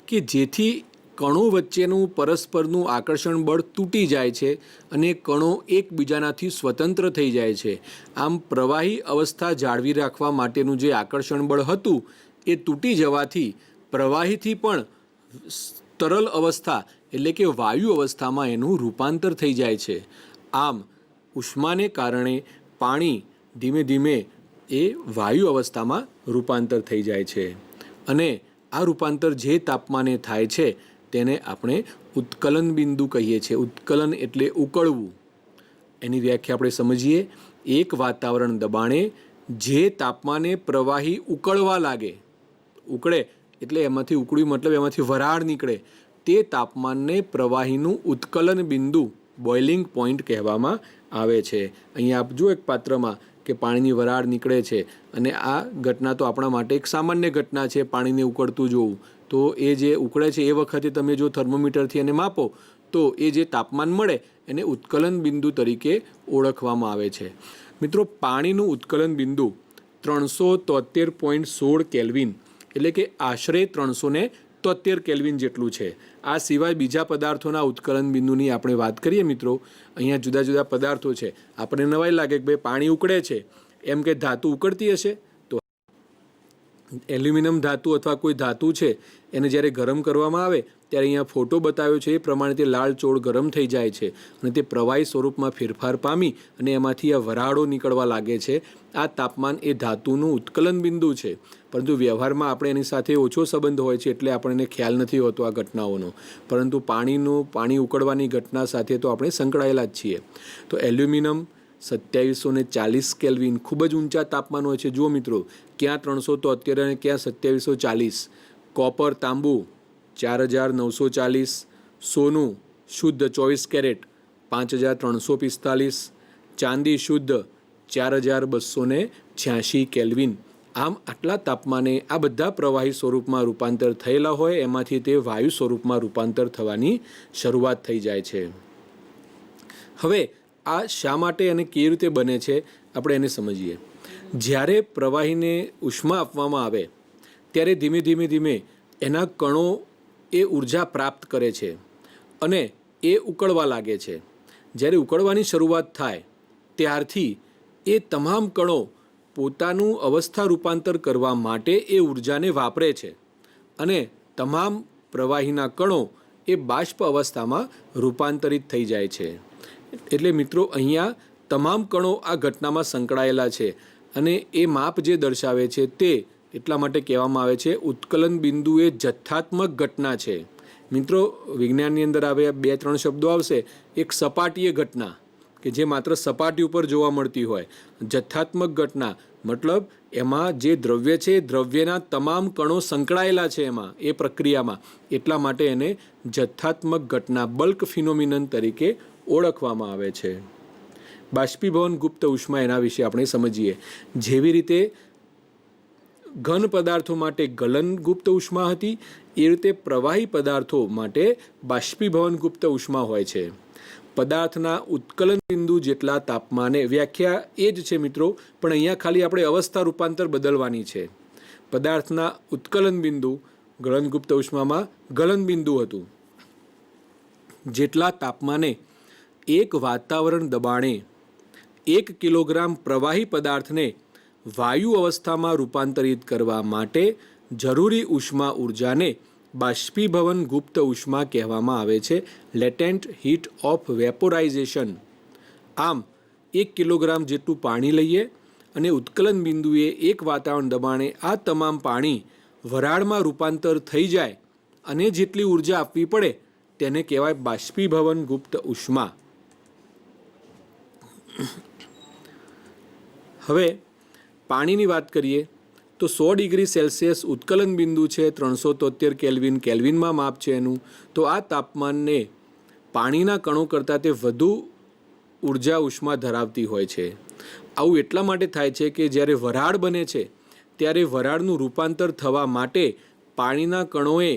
A: કે જેથી કણો વચ્ચેનું પરસ્પરનું આકર્ષણ બળ તૂટી જાય છે અને કણો એકબીજાનાથી સ્વતંત્ર થઈ જાય છે. આમ પ્રવાહી અવસ્થા જાળવી રાખવા માટેનું જે આકર્ષણ બળ હતું એ તૂટી જવાથી પ્રવાહીથી પણ તરલ અવસ્થા એટલે કે વાયુ અવસ્થામાં એનું રૂપાંતર થઈ જાય છે. આમ ઉષ્માને કારણે પાણી ધીમે ધીમે એ વાયુ અવસ્થામાં રૂપાંતર થઈ જાય છે અને આ રૂપાંતર જે તાપમાને થાય છે તેને આપણે ઉત્કલન બિંદુ કહીએ છીએ. ઉત્કલન એટલે ઉકળવું. એની વ્યાખ્યા આપણે સમજીએ. એક વાતાવરણ દબાણે જે તાપમાને પ્રવાહી ઉકળવા લાગે, ઉકળે એટલે એમાંથી ઉકળ્યું મતલબ એમાંથી વરાળ નીકળે તે તાપમાનને પ્રવાહીનું ઉત્કલન બિંદુ બોઇલિંગ પોઈન્ટ કહેવામાં આવે છે. અહીંયા આપ જુઓ એક પાત્રમાં કે પાણીની વરાળ નીકળે છે અને આ ઘટના તો આપણા માટે એક સામાન્ય ઘટના છે, પાણીને ઉકળતું જોવું. તો એ જે ઉકળે છે એ વખતે તમે જો થર્મોમીટરથી એને માપો તો એ જે તાપમાન મળે એને ઉત્કલન બિંદુ તરીકે ઓળખવામાં આવે છે. મિત્રો, પાણીનું ઉત્કલન બિંદુ 373.16 કેલ્વિન એટલે કે આશરે 373 કેલ્વિન જેટલું છે. આ સિવાય બીજા પદાર્થોના ઉત્કલન બિંદુની આપણે વાત કરીએ મિત્રો, અહીંયા જુદા જુદા પદાર્થો છે. આપણને નવાઈ લાગે કે ભાઈ પાણી ઉકળે છે એમ કે ધાતુ ઉકળતી હશે, તો એલ્યુમિનિયમ ધાતુ અથવા કોઈ ધાતુ છે એને જ્યારે ગરમ કરવામાં આવે ત્યારે અહીંયા ફોટો બતાવ્યો છે એ પ્રમાણે તે લાલ ચોળ ગરમ થઈ જાય છે અને તે પ્રવાહી સ્વરૂપમાં ફેરફાર પામી અને એમાંથી આ વરાળો નીકળવા લાગે છે. આ તાપમાન એ ધાતુનું ઉત્કલન બિંદુ છે, પરંતુ વ્યવહારમાં આપણે એની સાથે ઓછો સંબંધ હોય છે એટલે આપણને ખ્યાલ નથી હોતો આ ઘટનાઓનો. પરંતુ પાણી ઉકળવાની ઘટના સાથે તો આપણે સંકળાયેલા જ છીએ. તો એલ્યુમિનિયમ 2740 કેલ્વિન ખૂબ જ ઊંચા તાપમાન હોય છે. જુઓ મિત્રો, ક્યાં 373 અને ક્યાં 2740. કોપર તાંબુ 4940, સોનું શુદ્ધ 24 કેરેટ 5345, ચાંદી શુદ્ધ 4286 કેલ્વિન. આમ આટલા તાપમાને આ બધા પ્રવાહી સ્વરૂપમાં રૂપાંતર થયેલા હોય એમાંથી તે વાયુ સ્વરૂપમાં રૂપાંતર થવાની શરૂઆત થઈ જાય છે. હવે આ શા માટે અને કેવી રીતે બને છે આપણે એને સમજીએ. જ્યારે પ્રવાહીને ઉષ્મા આપવામાં આવે ત્યારે ધીમે ધીમે એના કણો એ ઉર્જા પ્રાપ્ત કરે છે અને એ ઉકળવા લાગે છે. જ્યારે ઉકળવાની શરૂઆત થાય ત્યારથી એ તમામ કણો પોતાનું અવસ્થા રૂપાંતર કરવા માટે એ ઉર્જાને વાપરે છે અને તમામ પ્રવાહીના કણો એ બાષ્પ અવસ્થામાં રૂપાંતરિત થઈ જાય છે. એટલે મિત્રો, અહીંયા તમામ કણો આ ઘટનામાં સંકળાયેલા છે અને એ માપ જે દર્શાવે છે તે એટલા માટે કહેવામાં આવે છે ઉત્કલન બિંદુ એ જથ્થાત્મક ઘટના છે. મિત્રો, વિજ્ઞાનની અંદર આવે 2-3 શબ્દો આવશે. એક સપાટીય ઘટના કે જે માત્ર સપાટી ઉપર જોવા મળતી હોય. જથ્થાત્મક ઘટના મતલબ એમાં જે દ્રવ્ય છે એ દ્રવ્યના તમામ કણો સંકળાયેલા છે એમાં એ પ્રક્રિયામાં, એટલા માટે એને જથ્થાત્મક ઘટના બલ્ક ફિનોમિનન તરીકે ઓળખવામાં આવે છે. બાષ્પીભવન ગુપ્ત ઉષ્મા, એના વિશે આપણે સમજીએ. જેવી રીતે ઘન પદાર્થો માટે ગલન ગુપ્ત ઉષ્મા હતી એ રીતે પ્રવાહી પદાર્થો માટે બાષ્પીભવન ગુપ્ત ઉષ્મા હોય છે. પદાર્થના ઉત્કલન બિંદુ જેટલા તાપમાને, વ્યાખ્યા એ જ છે મિત્રો, પણ અહીંયા ખાલી આપણે અવસ્થા રૂપાંતર બદલવાની છે. પદાર્થના ઉત્કલન બિંદુ ગલનગુપ્ત ઉષ્મામાં ગલન બિંદુ હતું, જેટલા તાપમાને એક વાતાવરણ દબાણે 1 કિલોગ્રામ પ્રવાહી પદાર્થને વાયુ અવસ્થામાં રૂપાંતરિત કરવા માટે જરૂરી ઉષ્મા ઉર્જાને બાષ્પીભવન ગુપ્ત ઉષ્મા કહેવામાં આવે છે. લેટેન્ટ હીટ ઓફ વેપોરાઇઝેશન. આમ 1 કિલોગ્રામ જેટલું પાણી લઈએ અને ઉત્કલન બિંદુએ એક વાતાવરણ દબાણે આ તમામ પાણી વરાળમાં રૂપાંતર થઈ જાય અને જેટલી ઉર્જા આપવી પડે તેને કહેવાય બાષ્પીભવન ગુપ્ત ઉષ્મા. હવે પાણીની વાત કરીએ તો 100 ડિગ્રી સેલ્સિયસ ઉત્કલન બિંદુ છે, 373 કેલ્વિન કેલ્વિનમાં માપ છે એનું. તો આ તાપમાનને પાણીના કણો કરતાં તે વધુ ઉર્જા ઉષ્મા ધરાવતી હોય છે. આવું એટલા માટે થાય છે કે જ્યારે વરાળ બને છે ત્યારે વરાળનું રૂપાંતર થવા માટે પાણીના કણોએ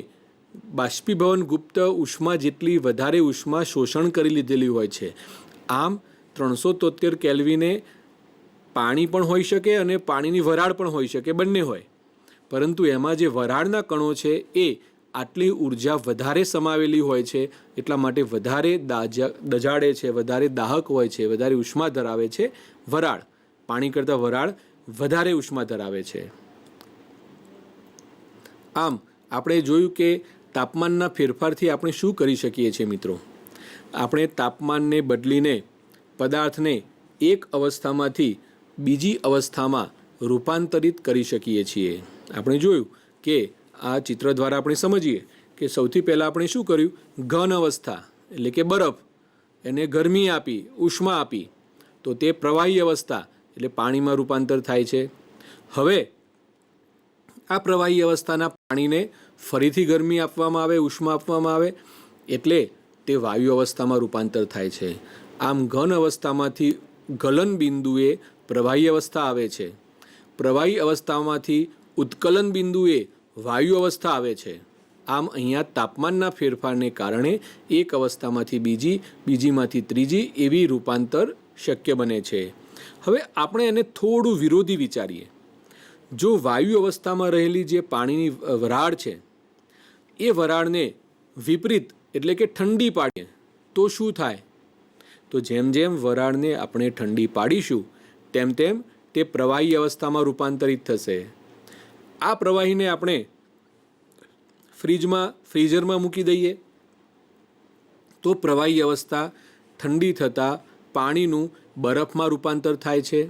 A: બાષ્પીભવન ગુપ્ત ઉષ્મા જેટલી વધારે ઉષ્મા શોષણ કરી લીધેલી હોય છે. આમ 373 કેલ્વિને પાણી પણ હોઈ શકે અને પાણીની વરાળ પણ હોઈ શકે, બંને હોય. પરંતુ એમાં જે વરાળના કણો છે એ આટલી ઉર્જા વધારે સમાવેલી હોય છે, એટલા માટે વધારે દજાડે છે, વધારે દાહક હોય છે, વધારે ઉષ્મા ધરાવે છે વરાળ. પાણી કરતાં વરાળ વધારે ઉષ્મા ધરાવે છે. આમ આપણે જોયું કે તાપમાનના ફેરફારથી આપણે શું કરી શકીએ છીએ મિત્રો. આપણે તાપમાનને બદલીને પદાર્થને એક અવસ્થામાંથી બીજી અવસ્થામાં રૂપાંતરિત કરી શકીએ છીએ. આપણે જોયું કે આ ચિત્ર દ્વારા આપણે સમજીએ કે સૌથી પહેલાં આપણે શું કર્યું, ઘન અવસ્થા એટલે કે બરફ, એને ગરમી આપી, ઉષ્મા આપી, તો તે પ્રવાહી અવસ્થા એટલે પાણીમાં રૂપાંતર થાય છે. હવે આ પ્રવાહી અવસ્થાના પાણીને ફરીથી ગરમી આપવામાં આવે, ઉષ્મા આપવામાં આવે એટલે તે વાયુ અવસ્થામાં રૂપાંતર થાય છે. આમ ઘન અવસ્થામાંથી ગલન બિંદુએ પ્રવાહી અવસ્થા આવે છે. પ્રવાહી અવસ્થામાંથી ઉત્કલન બિંદુએ વાયુ અવસ્થા આવે છે. આમ અહીંયા તાપમાનના ફેરફારને કારણે એક અવસ્થામાંથી બીજી, બીજીમાંથી ત્રીજી એવી રૂપાંતર શક્ય બને છે. હવે આપણે એને થોડું વિરોધી વિચારીએ. જો વાયુ અવસ્થામાં રહેલી જે પાણીની વરાળ છે એ વરાળને વિપરીત એટલે કે ઠંડી પાડીએ તો શું થાય? તો જેમ જેમ વરાળને આપણે ઠંડી પાડીશું તેમ તેમ તે પ્રવાહી અવસ્થામાં રૂપાંતરિત થશે. આ પ્રવાહીને આપણે ફ્રીઝરમાં મૂકી દઈએ તો પ્રવાહી અવસ્થા ઠંડી થતાં પાણીનું બરફમાં રૂપાંતર થાય છે.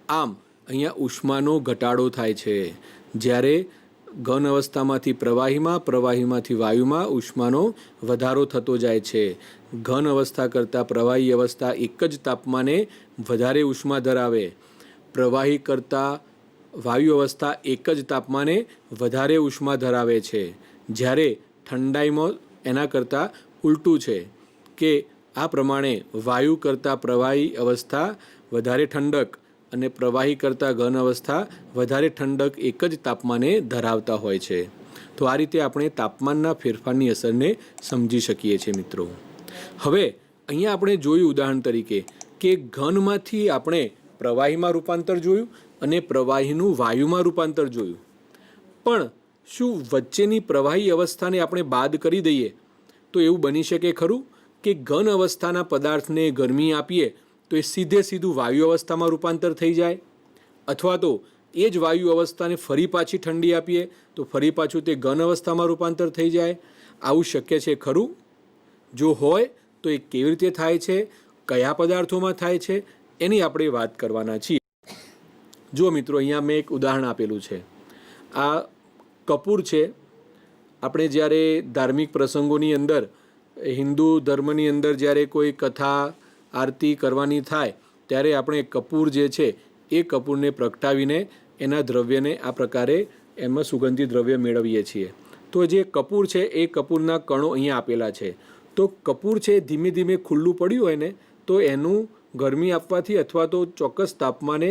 A: આમ અહીંયા ઉષ્માનો ઘટાડો થાય છે. જ્યારે ઘન અવસ્થામાંથી પ્રવાહીમાં, પ્રવાહીમાંથી વાયુમાં ઉષ્માનો વધારો થતો જાય છે. ઘન અવસ્થા કરતાં પ્રવાહી અવસ્થા એક જ તાપમાને વધારે ઉષ્મા ધરાવે, પ્રવાહી કરતાં વાયુ અવસ્થા એક જ તાપમાને વધારે ઉષ્મા ધરાવે છે. જ્યારે ઠંડાઈમાં એના કરતાં ઉલટું છે કે આ પ્રમાણે વાયુ કરતાં પ્રવાહી અવસ્થા વધારે ઠંડક અને પ્રવાહી કરતાં ઘન અવસ્થા વધારે ઠંડક એક જ તાપમાને ધરાવતા હોય છે. તો આ રીતે આપણે તાપમાનના ફેરફારની અસરને સમજી શકીએ છીએ મિત્રો. હવે અહીંયા આપણે જોયું ઉદાહરણ તરીકે કે ઘનમાંથી આપણે પ્રવાહીમાં રૂપાંતર જોયું અને પ્રવાહીનું વાયુમાં રૂપાંતર જોયું. પણ શું વચ્ચેની પ્રવાહી અવસ્થાને આપણે બાદ કરી દઈએ તો એવું બની શકે ખરું કે ઘન અવસ્થાના પદાર્થને ગરમી આપીએ તો એ સીધું વાયુ અવસ્થામાં રૂપાંતર થઈ જાય, અથવા તો એ જ વાયુ અવસ્થાને ફરી પાછી ઠંડી આપીએ તો ફરી પાછું તે ઘન અવસ્થામાં રૂપાંતર થઈ જાય? આવું શક્ય છે ખરું? જો હોય તો એ કેવી રીતે થાય છે, કયા પદાર્થોમાં થાય છે, એની આપણે વાત કરવાના છીએ. જો મિત્રો, અહીંયા મેં એક ઉદાહરણ આપેલું છે. આ કપૂર છે. આપણે જ્યારે ધાર્મિક પ્રસંગોની અંદર, હિન્દુ ધર્મની અંદર જ્યારે કોઈ કથા આરતી કરવાની થાય ત્યારે આપણે કપૂર જે છે એ કપૂરને પ્રગટાવીને એના દ્રવ્યને આ પ્રકારે એમાં સુગંધી દ્રવ્ય મેળવીએ છીએ. તો જે કપૂર છે એ કપૂરના કણો અહીંયા આપેલા છે. તો કપૂર છે ધીમે ધીમે ખુલ્લું પડ્યું હોય ને તો એનું ગરમી આપવાથી અથવા તો ચોક્કસ તાપમાને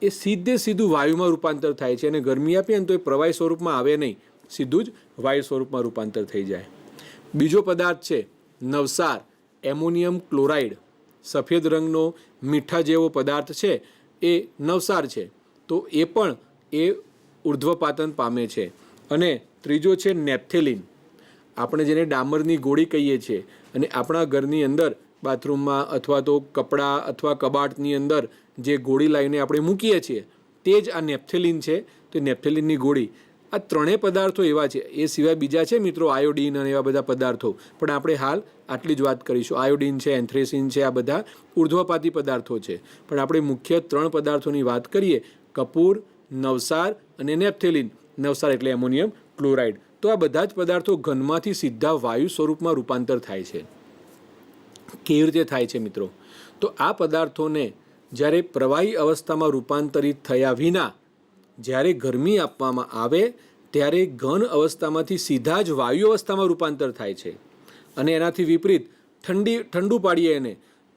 A: એ સીધું વાયુમાં રૂપાંતર થાય છે. અને ગરમી આપીએ ને તો એ પ્રવાહી સ્વરૂપમાં આવે નહીં, સીધું જ વાયુ સ્વરૂપમાં રૂપાંતર થઈ જાય. બીજો પદાર્થ છે નવસાર, એમોનિયમ ક્લોરાઇડ. સફેદ રંગનો મીઠા જેવો પદાર્થ છે એ નવસાર છે. તો એ પણ એ ઉર્ધ્વપાતન પામે છે. અને ત્રીજો છે નેપ્થેલિન. આપણે જેને ડામરની ગોળી કહીએ છીએ અને આપણા ઘરની અંદર બાથરૂમમાં અથવા તો કપડાં અથવા કબાટની અંદર જે ગોળી લાવીને આપણે મૂકીએ છીએ તે જ આ નેપ્થેલિન છે. તો નેપ્થેલિનની ગોળી. આ ત્રણેય પદાર્થો એવા છે. એ સિવાય બીજા છે મિત્રો, આયોડીન અને એવા બધા પદાર્થો, પણ આપણે હાલ આટલી જ વાત કરીશું. આયોડીન છે, એન્થ્રેસિન છે, આ બધા ઉર્ધ્વપાતી પદાર્થો છે. પણ આપણે મુખ્ય 3 પદાર્થોની વાત કરીએ: કપૂર, નવસાર અને નેપ્થેલિન. નવસાર એટલે એમોનિયમ ક્લોરાઇડ. તો આ બધા જ પદાર્થો ઘનમાંથી સીધા વાયુ સ્વરૂપમાં રૂપાંતર થાય છે. કેવી રીતે થાય છે મિત્રો? તો આ પદાર્થોને જ્યારે પ્રવાહી અવસ્થામાં રૂપાંતરિત થયા વિના જ્યારે ગરમી આપવામાં આવે ત્યારે ઘન અવસ્થામાંથી સીધા જ વાયુ અવસ્થામાં રૂપાંતર થાય છે. અને એનાથી વિપરીત ઠંડુ પાડીએ એને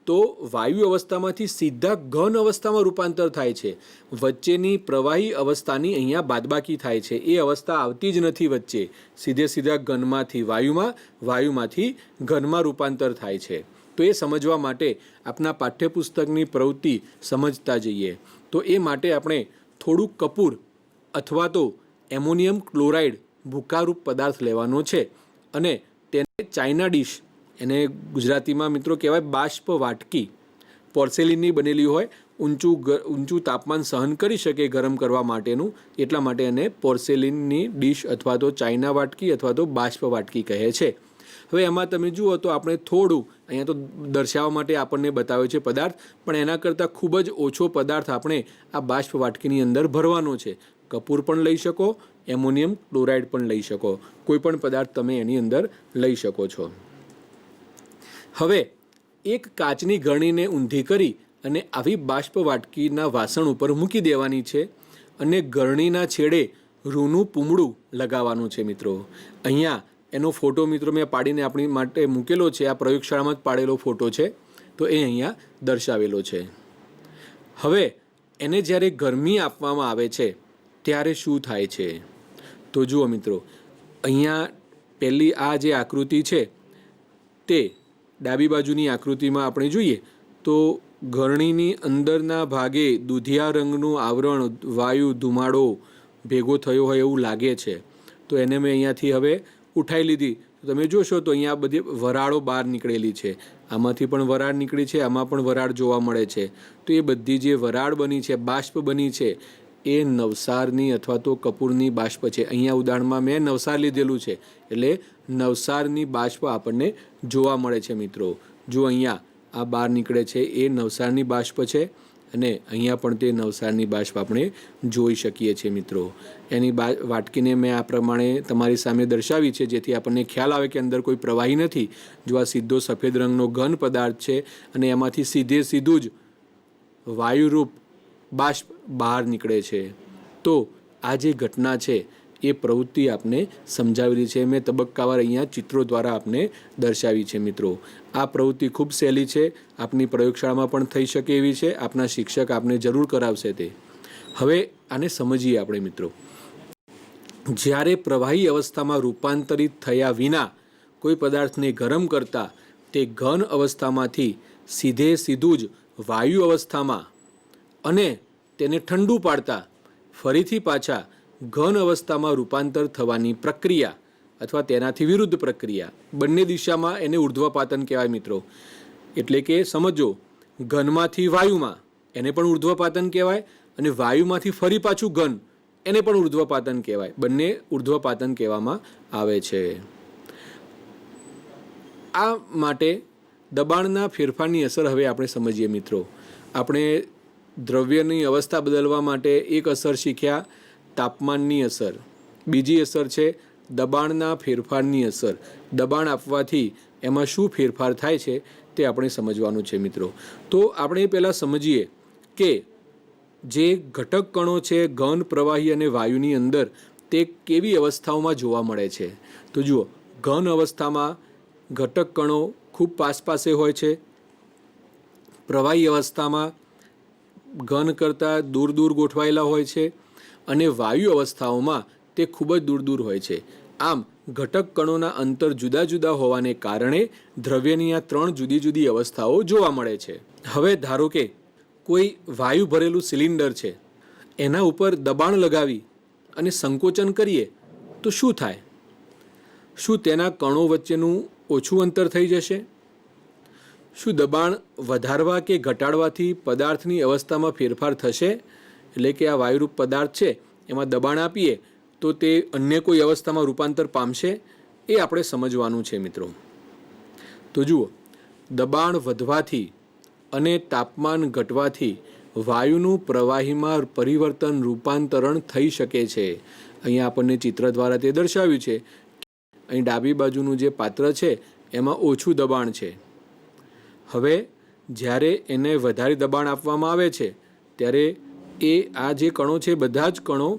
A: તો વાયુ અવસ્થામાંથી સીધા ઘન અવસ્થામાં રૂપાંતર થાય છે. વચ્ચેની પ્રવાહી અવસ્થાની અહીંયા બાદબાકી થાય છે. એ અવસ્થા આવતી જ નથી વચ્ચે. સીધા ઘનમાંથી વાયુમાં, વાયુમાંથી ઘનમાં રૂપાંતર થાય છે. તો એ સમજવા માટે આપણા પાઠ્યપુસ્તકની પ્રવૃત્તિ સમજતા જઈએ. તો એ માટે આપણે થોડુંક કપૂર અથવા તો એમોનિયમ ક્લોરાઇડ ભૂકારૂપ પદાર્થ લેવાનો છે અને તેને ચાઇના ડીશ, એને ગુજરાતીમાં મિત્રો કહેવાય બાષ્પ વાટકી, પોર્સેલિનની બનેલી હોય, ઊંચું તાપમાન સહન કરી શકે ગરમ કરવા માટેનું, એટલા માટે એને પોર્સેલિનની ડીશ અથવા તો ચાઇના વાટકી અથવા તો બાષ્પ વાટકી કહે છે. હવે એમાં તમે જુઓ તો આપણે થોડું અહીંયા તો દર્શાવવા માટે આપણને બતાવ્યો છે પદાર્થ, પણ એના કરતાં ખૂબ જ ઓછો પદાર્થ આપણે આ બાષ્પ વાટકીની અંદર ભરવાનો છે. કપૂર પણ લઈ શકો, એમોનિયમ ક્લોરાઇડ પણ લઈ શકો, કોઈ પણ પદાર્થ તમે એની અંદર લઈ શકો છો. હવે એક કાચની ગરણીને ઊંધી કરી અને આવી બાષ્પ વાટકીના વાસણ ઉપર મૂકી દેવાની છે અને ગરણીના છેડે રૂનું પૂમડું લગાવવાનું છે મિત્રો. અહીંયા એનો ફોટો મિત્રો મેં પાડીને આપણી માટે મૂકેલો છે. આ પ્રયોગશાળામાં જ પાડેલો ફોટો છે, તો એ અહીંયા દર્શાવેલો છે. હવે એને જ્યારે ગરમી આપવામાં આવે છે ત્યારે શું થાય છે? તો જુઓ મિત્રો, અહીંયા પહેલી આ જે આકૃતિ છે તે ડાબી બાજુની આકૃતિમાં આપણે જોઈએ તો ગરણીની અંદરના ભાગે દૂધિયા રંગનું આવરણ, વાયુ, ધુમાડો ભેગો થયો હોય એવું લાગે છે. તો એને મેં અહીંયાથી હવે ઉઠાવી લીધી. તમે જોશો તો અહીંયા બધી વરાળો બહાર નીકળેલી છે. આમાંથી પણ વરાળ નીકળી છે, આમાં પણ વરાળ જોવા મળે છે. તો એ બધી જે વરાળ બની છે, બાષ્પ બની છે, એ નવસારની અથવા તો કપૂરની બાષ્પ છે. અહીંયા ઉદાહરણમાં મેં નવસાર લીધેલું છે, એટલે નવસારની બાષ્પ આપણને જોવા મળે છે મિત્રો. જો અહીંયા આ બહાર નીકળે છે એ નવસારની બાષ્પ છે, અને અહીંયા પણ તે નવસારની બાષ્પ આપણે જોઈ શકીએ છીએ મિત્રો. એની વાટકીને મેં આ પ્રમાણે તમારી સામે દર્શાવી છે, જેથી આપણને ખ્યાલ આવે કે અંદર કોઈ પ્રવાહી નથી. જો આ સીધો સફેદ રંગનો ઘન પદાર્થ છે અને એમાંથી સીધું જ વાયુરૂપ બાષ્પ બહાર નીકળે છે. તો આ જે ઘટના છે એ પ્રવૃત્તિ આપને સમજાવેલી છે. મેં તબક્કાવાર અહીંયા ચિત્રો દ્વારા આપને દર્શાવી છે મિત્રો. આ પ્રવૃત્તિ ખૂબ સહેલી છે, આપની પ્રયોગશાળામાં પણ થઈ શકે એવી છે. આપના શિક્ષક આપને જરૂર કરાવશે તે. હવે આને સમજીએ આપણે મિત્રો. જ્યારે પ્રવાહી અવસ્થામાં રૂપાંતરિત થયા વિના કોઈ પદાર્થને ગરમ કરતા તે ઘન અવસ્થામાંથી સીધું જ વાયુ અવસ્થામાં અને તેને ઠંડુ પાડતા ફરીથી પાછા ઘન અવસ્થામાં રૂપાંતર થવાની પ્રક્રિયા અથવા તેનાથી વિરુદ્ધ પ્રક્રિયા, બંને દિશામાં એને ઉર્ધ્વપાતન કહેવાય મિત્રો. એટલે કે સમજો, ઘનમાંથી વાયુમાં એને પણ ઉર્ધ્વપાતન કહેવાય, અને વાયુમાંથી ફરી પાછું ઘન એને પણ ઉર્ધ્વપાતન કહેવાય. બંને ઉર્ધ્વપાતન કહેવામાં આવે છે. આ માટે દબાણના ફેરફારની અસર હવે આપણે સમજીએ મિત્રો. આપણે દ્રવ્યની અવસ્થા બદલવા માટે એક અસર શીખ્યા, તાપમાનની અસર. બીજી અસર છે દબાણના ફેરફારની અસર. દબાણ આપવાથી એમાં શું ફેરફાર થાય છે તે આપણે સમજવાનું છે મિત્રો. તો આપણે પહેલાં સમજીએ કે જે ઘટક કણો છે ઘન, પ્રવાહી અને વાયુની અંદર, તે કેવી અવસ્થાઓમાં જોવા મળે છે. તો જુઓ, ઘન અવસ્થામાં ઘટક કણો ખૂબ પાસે હોય છે. પ્રવાહી અવસ્થામાં ઘન કરતાં દૂર ગોઠવાયેલા હોય છે, અને વાયુ અવસ્થાઓમાં તે ખૂબ જ દૂર હોય છે. આમ ઘટક કણોના અંતર જુદા હોવાને કારણે દ્રવ્યની આ 3 જુદી અવસ્થાઓ જોવા મળે છે. હવે ધારો કે કોઈ વાયુ ભરેલું સિલિન્ડર છે, એના ઉપર દબાણ લગાવી અને સંકોચન કરીએ તો શું થાય? શું તેના કણો વચ્ચેનું ઓછું અંતર થઈ જશે? શું દબાણ વધારવા કે ઘટાડવાથી પદાર્થની અવસ્થામાં ફેરફાર થશે? એટલે કે આ વાયુરૂપ પદાર્થ છે એમાં દબાણ આપીએ તો તે અન્ય કોઈ અવસ્થામાં રૂપાંતર પામશે? એ આપણે સમજવાનું છે મિત્રો. તો જુઓ, દબાણ વધવાથી અને તાપમાન ઘટવાથી વાયુનું પ્રવાહીમાં પરિવર્તન, રૂપાંતરણ થઈ શકે છે. અહીંયા આપણને ચિત્ર દ્વારા તે દર્શાવ્યું છે. અહીં ડાબી બાજુનું જે પાત્ર છે એમાં ઓછું દબાણ છે. હવે જ્યારે એને વધારે દબાણ આપવામાં આવે છે ત્યારે આ જે કણો છે, બધા જ કણો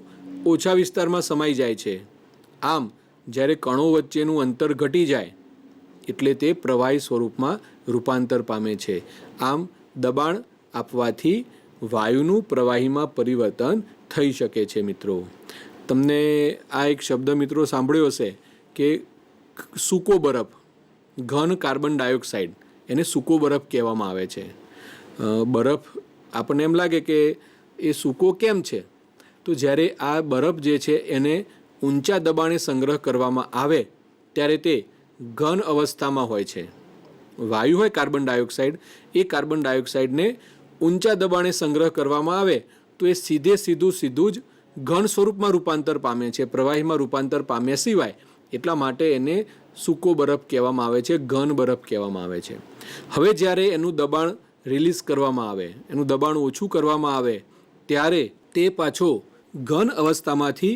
A: ઓછા વિસ્તારમાં સમાઈ જાય છે. આમ જ્યારે કણો વચ્ચેનું અંતર ઘટી જાય એટલે તે પ્રવાહી સ્વરૂપમાં રૂપાંતર પામે છે. આમ દબાણ આપવાથી વાયુનું પ્રવાહીમાં પરિવર્તન થઈ શકે છે મિત્રો. તમને આ એક શબ્દ મિત્રો સાંભળ્યો હશે કે સૂકો બરફ, ઘન કાર્બન ડાયોક્સાઇડ, એને સૂકો બરફ કહેવામાં આવે છે. બરફ આપણને એમ લાગે કે એ સૂકો કેમ છે? તો જ્યારે આ બરફ જે છે એને ઊંચા દબાણે સંગ્રહ કરવામાં આવે ત્યારે તે ઘન અવસ્થામાં હોય છે. વાયુ હોય કાર્બન ડાયોક્સાઇડ, એ કાર્બન ડાયોક્સાઇડને ઊંચા દબાણે સંગ્રહ કરવામાં આવે તો એ સીધું જ ઘન સ્વરૂપમાં રૂપાંતર પામે છે, પ્રવાહીમાં રૂપાંતર પામ્યા સિવાય. એટલા માટે એને સૂકો બરફ કહેવામાં આવે છે, ઘન બરફ કહેવામાં આવે છે. હવે જ્યારે એનું દબાણ રિલીઝ કરવામાં આવે, એનું દબાણ ઓછું કરવામાં આવે ત્યારે તે પાછો ઘન અવસ્થામાંથી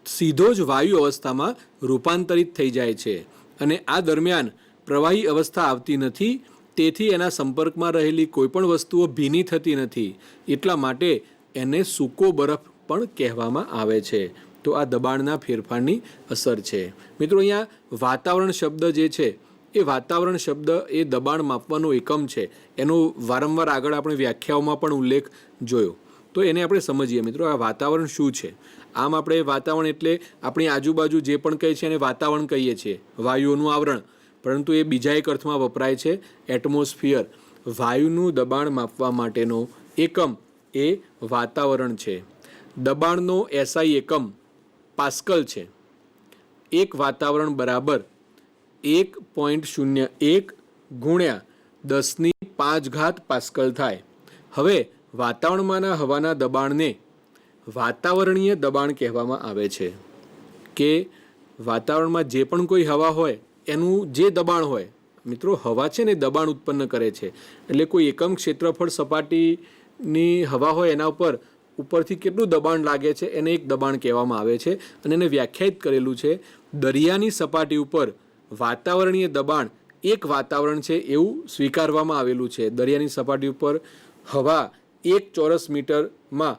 A: સીધો જ વાયુ અવસ્થામાં રૂપાંતરિત થઈ જાય છે. અને આ દરમિયાન પ્રવાહી અવસ્થા આવતી નથી, તેથી એના સંપર્કમાં રહેલી કોઈપણ વસ્તુઓ ભીની થતી નથી. એટલા માટે એને સૂકો બરફ પણ કહેવામાં આવે છે. તો તો આ દબાણના ફેરફારની અસર છે. મિત્રો, અહીંયા વાતાવરણ શબ્દ જે છે એ વાતાવરણ શબ્દ એ દબાણ માપવાનો એકમ છે. એનો વારંવાર આગળ આપણે વ્યાખ્યાઓમાં પણ ઉલ્લેખ જોયો. તો એને આપણે સમજીએ મિત્રો, આ વાતાવરણ શું છે. આમ આપણે વાતાવરણ એટલે આપણી આજુબાજુ જે પણ કહે છે એને વાતાવરણ કહીએ છીએ, વાયુઓનું આવરણ. પરંતુ એ બીજા એક અર્થમાં વપરાય છે, એટમોસ્ફિયર. વાયુનું દબાણ માપવા માટેનો એકમ એ વાતાવરણ છે. દબાણનો એસઆઈ એકમ પાસ્કલ છે. એક વાતાવરણ બરાબર 1.01 ગુણ્યા 10⁵ પાસ્કલ થાય. હવે વાતાવરણમાંના હવાના દબાણને વાતાવરણીય દબાણ કહેવામાં આવે છે. કે વાતાવરણમાં જે પણ કોઈ હવા હોય એનું જે દબાણ હોય, મિત્રો હવા છે ને દબાણ ઉત્પન્ન કરે છે. એટલે કોઈ એકમ ક્ષેત્રફળ સપાટીની હવા હોય એના ઉપરથી કેટલું દબાણ લાગે છે એને એક દબાણ કહેવામાં આવે છે. અને એને વ્યાખ્યાયિત કરેલું છે, દરિયાની સપાટી ઉપર વાતાવરણીય દબાણ એક વાતાવરણ છે એવું સ્વીકારવામાં આવેલું છે. દરિયાની સપાટી ઉપર હવા 1 ચોરસ મીટરમાં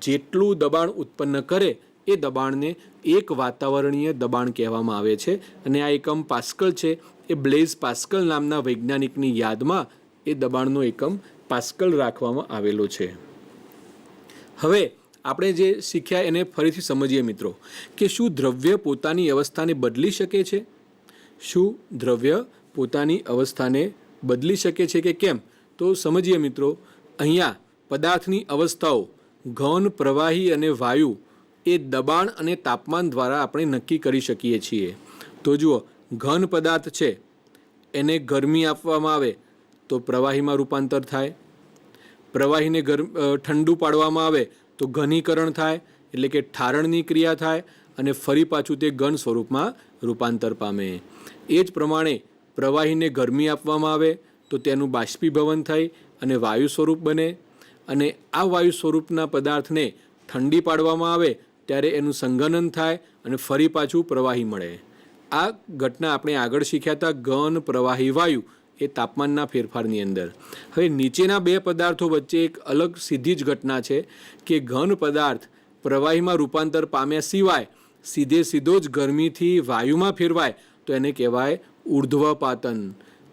A: જેટલું દબાણ ઉત્પન્ન કરે એ દબાણને એક વાતાવરણીય દબાણ કહેવામાં આવે છે. અને આ એકમ પાસ્કલ છે. એ બ્લેઝ પાસ્કલ નામના વૈજ્ઞાનિકની યાદમાં એ દબાણનો એકમ પાસ્કલ રાખવામાં આવેલો છે. હવે આપણે જે શીખ્યા એને ફરીથી સમજીએ મિત્રો, કે શું દ્રવ્ય પોતાની અવસ્થાને બદલી શકે છે? શું દ્રવ્ય પોતાની અવસ્થાને બદલી શકે છે કે કેમ? તો સમજીએ મિત્રો. અહીંયા પદાર્થની અવસ્થાઓ ઘન, પ્રવાહી અને વાયુ એ દબાણ અને તાપમાન દ્વારા આપણે નક્કી કરી શકીએ છીએ. તો જુઓ, ઘન પદાર્થ છે એને ગરમી આપવામાં આવે તો પ્રવાહીમાં રૂપાંતર થાય. પ્રવાહીને ઠંડુ પાડવામાં આવે તો ઘનીકરણ થાય, એટલે કે ઠારણની ક્રિયા થાય અને ફરી પાછું તે ઘન સ્વરૂપમાં રૂપાંતર પામે. એ જ પ્રમાણે પ્રવાહીને ગરમી આપવામાં આવે તો તેનું બાષ્પીભવન થઈ અને વાયુ સ્વરૂપ બને. અને આ વાયુ સ્વરૂપના પદાર્થને ઠંડી પાડવામાં આવે ત્યારે એનું સંઘનન થાય અને ફરી પાછું પ્રવાહી મળે. આ ઘટના આપણે આગળ શીખ્યા હતા, ઘન, પ્રવાહી, વાયુ એ તાપમાનના ફેરફારની અંદર. હવે નીચેના બે પદાર્થો વચ્ચે એક અલગ સીધી જ ઘટના છે કે ઘન પદાર્થ પ્રવાહીમાં રૂપાંતર પામ્યા સિવાય સીધો જ ગરમીથી વાયુમાં ફેરવાય તો એને કહેવાય ઉર્ધ્વપાતન.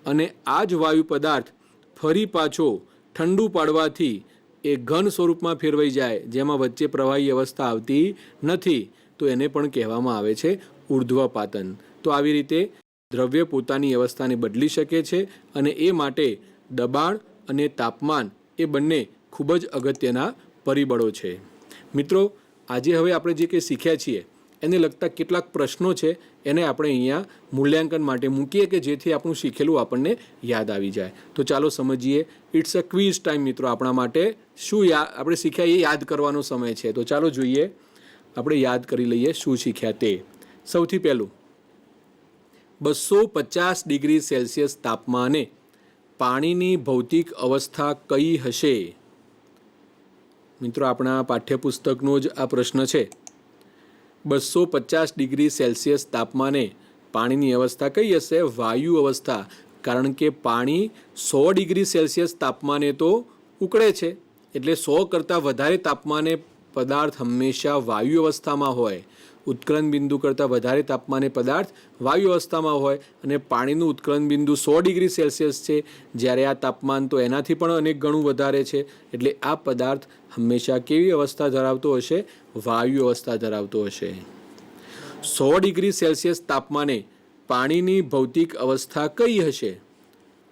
A: અને આ જ વાયુ પદાર્થ ફરી પાછો ઠંડુ પાડવાથી એ ઘન સ્વરૂપમાં ફેરવાઈ જાય, જેમાં વચ્ચે પ્રવાહી અવસ્થા આવતી નથી, તો એને પણ કહેવામાં આવે છે ઉર્ધ્વપાતન. તો આવી રીતે દ્રવ્ય પોતાની અવસ્થાને બદલી શકે છે અને એ માટે દબાણ અને તાપમાન એ બંને ખૂબ જ અગત્યના પરિબળો છે. મિત્રો, આજે હવે આપણે જે કંઈ શીખ્યા છીએ એને લગતા કેટલાક પ્રશ્નો છે, એને આપણે અહીંયા મૂલ્યાંકન માટે મૂકીએ કે જેથી આપણું શીખેલું આપણને યાદ આવી જાય. તો ચાલો સમજીએ. ઇટ્સ અ ક્વિઝ ટાઈમ મિત્રો. આપણા માટે શું આપણે શીખ્યા એ યાદ કરવાનો સમય છે. તો ચાલો જોઈએ, આપણે યાદ કરી લઈએ શું શીખ્યા તે. સૌથી પહેલું, 250 ડિગ્રી સેલ્સિયસ તાપમાને પાણીની ભૌતિક અવસ્થા કઈ હશે? મિત્રો, આપણા પાઠ્યપુસ્તકનો જ આ પ્રશ્ન છે. 250 ડિગ્રી સેલ્સિયસ તાપમાને પાણીની અવસ્થા કઈ હશે? વાયુ અવસ્થા. કારણ કે પાણી 100 ડિગ્રી સેલ્સિયસ તાપમાને તો ઉકળે છે, એટલે 100 કરતાં વધારે તાપમાને પદાર્થ હંમેશા વાયુ અવસ્થામાં હોય. ઉત્કલન બિંદુ કરતાં વધારે તાપમાને પદાર્થ વાયુ અવસ્થામાં હોય અને પાણીનું ઉત્કલન બિંદુ 100 ડિગ્રી સેલ્સિયસ છે, જ્યારે આ તાપમાન તો એનાથી પણ અનેક ગણું વધારે છે. એટલે આ પદાર્થ હંમેશા કેવી અવસ્થા ધરાવતો હશે? વાયુ અવસ્થા ધરાવતો હશે. 100 ડિગ્રી સેલ્સિયસ તાપમાને પાણીની ભૌતિક અવસ્થા કઈ હશે?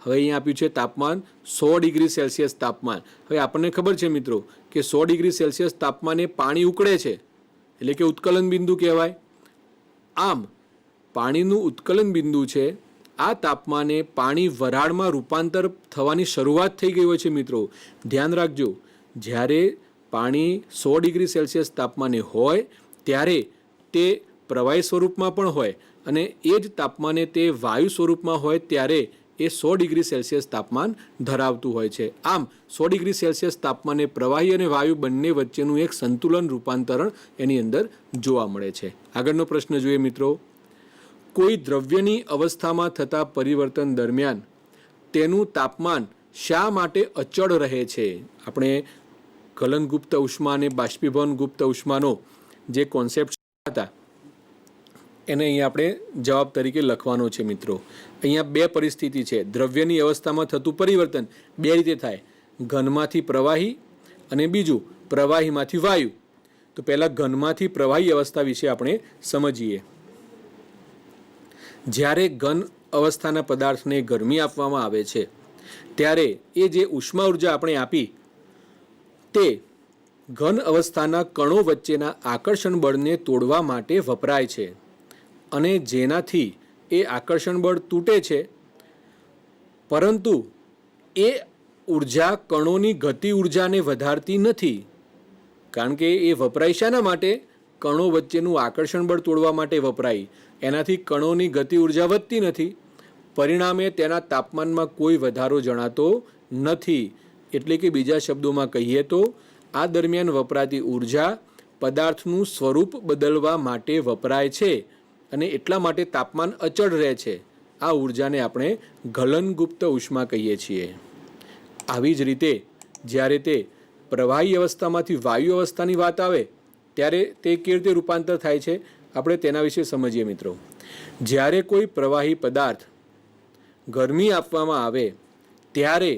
A: હવે અહીંયા આપ્યું છે તાપમાન 100 ડિગ્રી સેલ્સિયસ તાપમાન. હવે આપણને ખબર છે મિત્રો કે 100 ડિગ્રી સેલ્સિયસ તાપમાને પાણી ઉકળે છે, એટલે કે ઉત્કલન બિંદુ કહેવાય. આમ પાણીનું ઉત્કલન બિંદુ છે, આ તાપમાને પાણી વરાળમાં રૂપાંતર થવાની શરૂઆત થઈ ગઈ હોય છે. મિત્રો, ધ્યાન રાખજો, જ્યારે પાણી 100 ડિગ્રી સેલ્સિયસ તાપમાને હોય ત્યારે તે પ્રવાહી સ્વરૂપમાં પણ હોય અને એ જ તાપમાને તે વાયુ સ્વરૂપમાં હોય ત્યારે એ 100 ડિગ્રી સેલ્સિયસ તાપમાન ધરાવતું હોય છે. આમ 100 ડિગ્રી સેલ્સિયસ તાપમાને પ્રવાહી અને વાયુ બંને વચ્ચેનું એક સંતુલન રૂપાંતરણ એની અંદર જોવા મળે છે. આગળનો પ્રશ્ન જોઈએ મિત્રો. કોઈ દ્રવ્યની અવસ્થામાં થતા પરિવર્તન દરમિયાન તેનું તાપમાન શા માટે અચળ રહે છે? આપણે ગલનગુપ્ત ઉષ્મા અને બાષ્પીભવનગુપ્ત ઉષ્માનો જે કોન્સેપ્ટ હતા એને અહીંયા આપણે જવાબ તરીકે લખવાનો છે મિત્રો. અહીંયા બે પરિસ્થિતિ છે. દ્રવ્યની અવસ્થામાં થતું પરિવર્તન બે રીતે થાય, ઘનમાંથી પ્રવાહી અને બીજું પ્રવાહીમાંથી વાયુ. તો પહેલાં ઘનમાંથી પ્રવાહી અવસ્થા વિશે આપણે સમજીએ. જ્યારે ઘન અવસ્થાના પદાર્થને ગરમી આપવામાં આવે છે ત્યારે એ જે ઉષ્મા ઉર્જા આપણે આપી તે ઘન અવસ્થાના કણો વચ્ચેના આકર્ષણ બળને તોડવા માટે વપરાય છે અને જેનાથી એ આકર્ષણ બળ તૂટે છે, પરંતુ એ ઉર્જા કણોની ગતિ ઉર્જાને વધારતી નથી. કારણ કે એ વપરાય શાના માટે? કણો વચ્ચેનું આકર્ષણ બળ તોડવા માટે વપરાય. એનાથી કણોની ગતિ ઉર્જા વધતી નથી, પરિણામે તેના તાપમાનમાં કોઈ વધારો જણાતો નથી. એટલે કે બીજા શબ્દોમાં કહીએ તો આ દરમિયાન વપરાતી ઉર્જા પદાર્થનું સ્વરૂપ બદલવા માટે વપરાય છે અને એટલા માટે તાપમાન અચળ રહે છે. આ ઉર્જાને આપણે ગલનગુપ્ત ઉષ્મા કહીએ છીએ. આવી જ રીતે જ્યારે તે પ્રવાહી અવસ્થામાંથી વાયુ અવસ્થાની વાત આવે ત્યારે તે કેવી રીતે રૂપાંતર થાય છે આપણે તેના વિશે સમજીએ મિત્રો. જ્યારે કોઈ પ્રવાહી પદાર્થ ગરમી આપવામાં આવે ત્યારે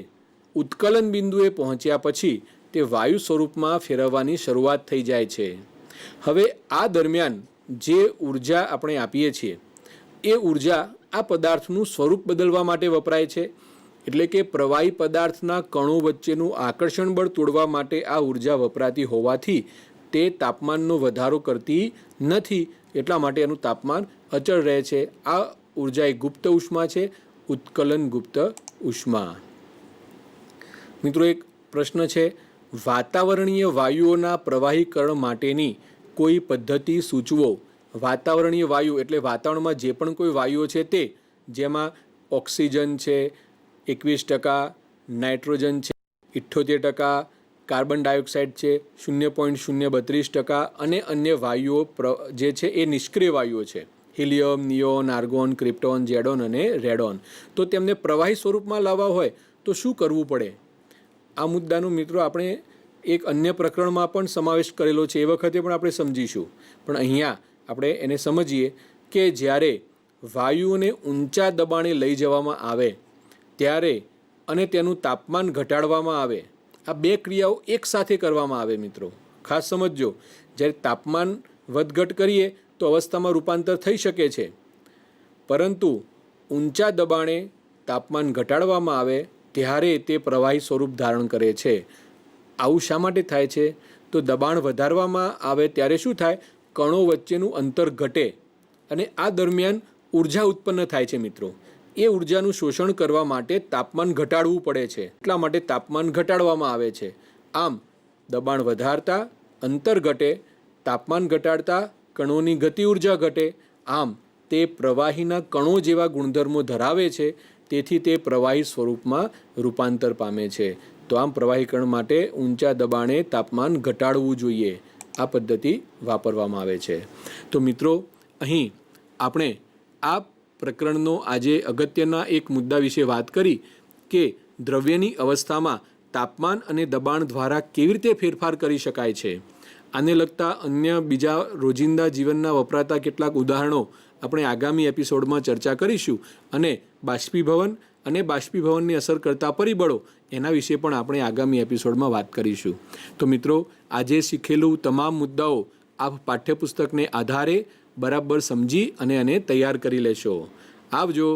A: ઉત્કલન બિંદુએ પહોંચ્યા પછી તે વાયુ સ્વરૂપમાં ફેરવવાની શરૂઆત થઈ જાય છે. હવે આ દરમિયાન જે ઉર્જા આપણે આપીએ છીએ એ ઉર્જા આ પદાર્થનું સ્વરૂપ બદલવા માટે વપરાય છે. એટલે કે પ્રવાહી પદાર્થના કણો વચ્ચેનું આકર્ષણ બળ તોડવા માટે આ ઉર્જા વપરાતી હોવાથી તે તાપમાનનો વધારો કરતી નથી, એટલા માટે એનું તાપમાન અચળ રહે છે. આ ઉર્જા એક ગુપ્ત ઉષ્મા છે, ઉત્કલન ગુપ્ત ઉષ્મા. મિત્રો એક પ્રશ્ન છે, વાતાવરણીય વાયુઓના પ્રવાહીકરણ માટેની કોઈ પદ્ધતિ સૂચવો. વાતાવરણીય વાયુ એટલે વાતાવરણમાં જે પણ કોઈ વાયુઓ છે તે, જેમાં ઓક્સિજન છે 21%, નાઇટ્રોજન છે 78%, કાર્બન ડાયોક્સાઇડ છે 0.032% અને અન્ય વાયુઓ જે છે એ નિષ્ક્રિય વાયુઓ છે, હિલિયમ, નિયોન, આર્ગોન, ક્રિપ્ટોન, ઝેડોન અને રેડોન. તો તેમને પ્રવાહી સ્વરૂપમાં લાવવા હોય તો શું કરવું પડે? આ મુદ્દાનો મિત્રો આપણે એક અન્ય પ્રકરણમાં પણ સમાવેશ કરેલો છે, એ વખતે પણ આપણે સમજીશું. પણ અહીંયા આપણે એને સમજીએ કે જ્યારે વાયુઓને ઊંચા દબાણે લઈ જવામાં આવે ત્યારે અને તેનું તાપમાન ઘટાડવામાં આવે, આ બે ક્રિયાઓ એકસાથે કરવામાં આવે. મિત્રો ખાસ સમજજો, જ્યારે તાપમાન વધઘટ કરીએ તો અવસ્થામાં રૂપાંતર થઈ શકે છે, પરંતુ ઊંચા દબાણે તાપમાન ઘટાડવામાં આવે ત્યારે તે પ્રવાહી સ્વરૂપ ધારણ કરે છે. આવું શા માટે થાય છે? તો દબાણ વધારવામાં આવે ત્યારે શું થાય? કણો વચ્ચેનું અંતર ઘટે અને આ દરમિયાન ઉર્જા ઉત્પન્ન થાય છે. મિત્રો એ ઉર્જાનું શોષણ કરવા માટે તાપમાન ઘટાડવું પડે છે, એટલા માટે તાપમાન ઘટાડવામાં આવે છે. આમ દબાણ વધારતા અંતર ઘટે, તાપમાન ઘટાડતા કણોની ગતિ ઉર્જા ઘટે. આમ તે પ્રવાહીના કણો જેવા ગુણધર્મો ધરાવે છે, તેથી તે પ્રવાહી સ્વરૂપમાં રૂપાંતર પામે છે. તો આમ પ્રવાહીકરણ માટે ઊંચા દબાણે તાપમાન ઘટાડવું જોઈએ. આ પદ્ધતિ વાપરવામાં આવે છે. તો મિત્રો અહીં આપણે આ પ્રકરણનો આજે અગત્યના એક મુદ્દા વિશે વાત કરી કે દ્રવ્યની અવસ્થામાં તાપમાન અને દબાણ દ્વારા કેવી રીતે ફેરફાર કરી શકાય છે. આને લગતા અન્ય બીજા રોજિંદા જીવનના વપરાતા કેટલાક ઉદાહરણો આપણે આગામી એપિસોડમાં ચર્ચા કરીશું અને બાષ્પીભવન અને બાષ્પીભવનની અસર કરતા પરિબળો એના વિશે પણ આપણે આગામી એપિસોડમાં વાત કરીશું. તો મિત્રો આજે શીખેલું તમામ મુદ્દાઓ આપ પાઠ્યપુસ્તકને આધારે બરાબર સમજી અને એને તૈયાર કરી લેશો. આવજો.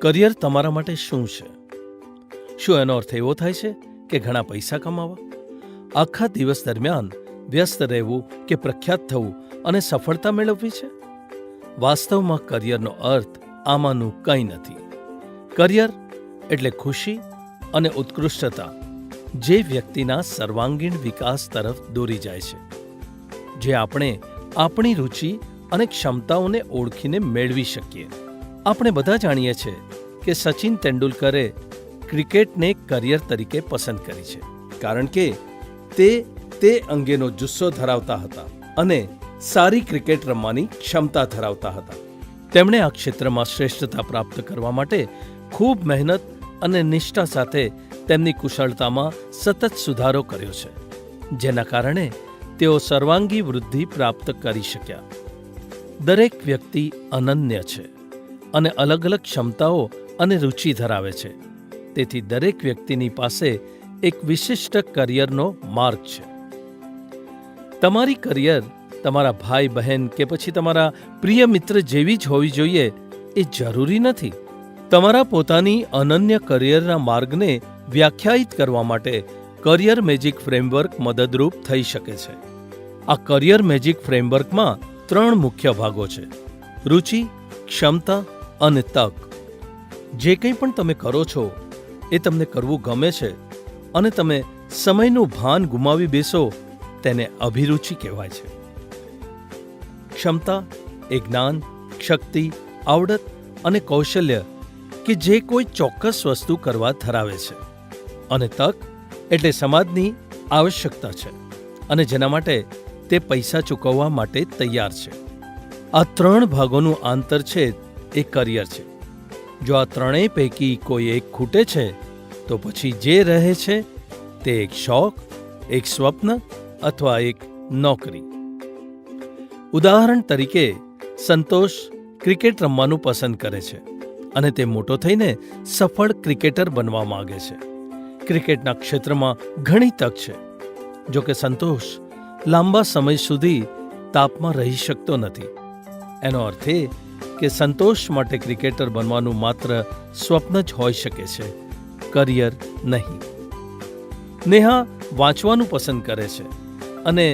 B: કરિયર તમારા માટે શું છે? શું એનો અર્થ એવો થાય છે કે ઘણા પૈસા કમાવા, આખા દિવસ દરમિયાન વ્યસ્ત રહેવું કે પ્રખ્યાત થવું અને સફળતા મેળવવી છે? વાસ્તવમાં કરિયરનો અર્થ આમાંનું કંઈ નથી. કરિયર એટલે ખુશી અને ઉત્કૃષ્ટતા જે વ્યક્તિના સર્વાંગીણ વિકાસ તરફ દોરી જાય છે, જે આપણે આપણી રુચિ અને ક્ષમતાઓને ઓળખીને મેળવી શકીએ. આપણે બધા જાણીએ છીએ કે સચિન તેંડુલકરે ક્રિકેટને કરિયર તરીકે પસંદ કરી છે, કારણ કે તે અંગેનો જુસ્સો ધરાવતા હતા અને સારી ક્રિકેટ રમવાની ક્ષમતા ધરાવતા હતા. તેમણે આ ક્ષેત્રમાં શ્રેષ્ઠતા પ્રાપ્ત કરવા માટે ખૂબ મહેનત અને નિષ્ઠા સાથે તેમની કુશળતામાં સતત સુધારો કર્યો છે, જેના કારણે તેઓ સર્વાંગી વૃદ્ધિ પ્રાપ્ત કરી શક્યા. દરેક વ્યક્તિ અનન્ય છે અને અલગ અલગ ક્ષમતાઓ અને રુચિ ધરાવે છે. તેથી દરેક વ્યક્તિની પાસે એક વિશિષ્ટ કરિયરનો માર્ગ છે. તમારી કરિયર તમારા ભાઈ બહેન કે પછી તમારા પ્રિય મિત્ર જેવી જ હોવી જોઈએ એ જરૂરી નથી. તમારા પોતાની અનન્ય કરિયરના માર્ગને વ્યાખ્યાયિત કરવા માટે કરિયર મેજિક ફ્રેમવર્ક મદદરૂપ થઈ શકે છે. આ કરિયર મેજિક ફ્રેમવર્કમાં 3 મુખ્ય ભાગો છે: રુચિ, ક્ષમતા અને તક. જે કંઈ પણ તમે કરો છો એ તમને કરવું ગમે છે અને તમે સમયનું ભાન ગુમાવી બેસો તેને અભિરુચિ કહેવાય છે. ક્ષમતા એ જ્ઞાન, શક્તિ, આવડત અને કૌશલ્ય કે જે કોઈ ચોક્કસ વસ્તુ કરવા ધરાવે છે. અને તક એટલે સમાજની આવશ્યકતા છે અને જેના માટે તે પૈસા ચૂકવવા માટે તૈયાર છે. આ 3 ભાગોનું આંતરછેદ એ કરિયર છે. જો આ ત્રણેય પૈકી કોઈ એક ખૂટે છે તો પછી જે રહે છે તે એક શોખ, એક સ્વપ્ન અથવા એક નોકરી. ઉદાહરણ તરીકે, સંતોષ ક્રિકેટ રમવાનું પસંદ કરે છે અને તે મોટો થઈને સફળ ક્રિકેટર બનવા માંગે છે. ક્રિકેટના ક્ષેત્રમાં ઘણી તક છે. જો કે સંતોષ લાંબા સમય સુધી તાપમાં રહી શકતો નથી. એનો અર્થ એ કે સંતોષ માટે ક્રિકેટર બનવાનું માત્ર સ્વપ્ન જ હોઈ શકે છે, કરિયર નહીં. નેહા વાંચવાનું પસંદ કરે છે અને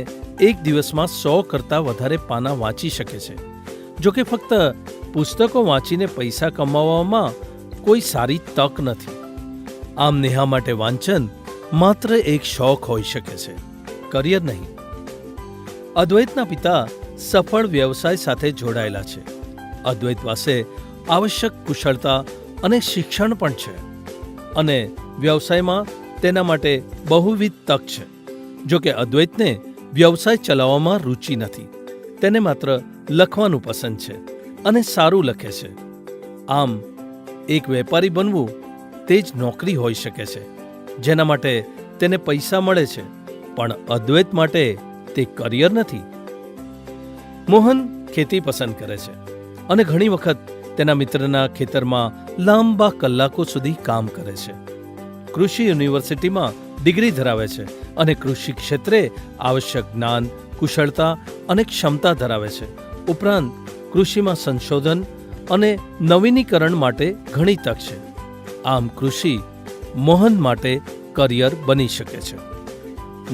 B: એક દિવસમાં 100 કરતાં વધારે પાના વાંચી શકે છે. જો કે ફક્ત પુસ્તકો વાંચીને પૈસા કમાવવામાં કોઈ સારી તક નથી. આમ નેહા માટે વાંચન માત્ર એક શોખ હોઈ શકે છે, કરિયર નહીં. અદ્વૈતના પિતા સફળ વ્યવસાય સાથે જોડાયેલા છે. અદ્વૈત પાસે આવશ્યક કુશળતા અને શિક્ષણ પણ છે અને વ્યવસાયમાં તેના માટે બહુવિધ તક છે. જો કે અદ્વૈતને વ્યવસાય ચલાવવામાં રુચિ નથી. તેને માત્ર લખવાનું પસંદ છે અને સારું લખે છે. આમ એક વેપારી બનવું તે જ નોકરી હોઈ શકે છે જેના માટે તેને પૈસા મળે છે, પણ અદ્વૈત માટે તે કરિયર નથી. મોહન ખેતી પસંદ કરે છે અને ઘણી વખત તેના મિત્રના ખેતરમાં લાંબા કલાકો સુધી કામ કરે છે. કૃષિ યુનિવર્સિટીમાં ડિગ્રી ધરાવે છે અને કૃષિ ક્ષેત્રે આવશ્યક જ્ઞાન, કુશળતા અને ક્ષમતા ધરાવે છે. ઉપરાંત કૃષિમાં સંશોધન અને નવીનીકરણ માટે ઘણી તક છે. આમ કૃષિ મોહન માટે કરિયર બની શકે છે.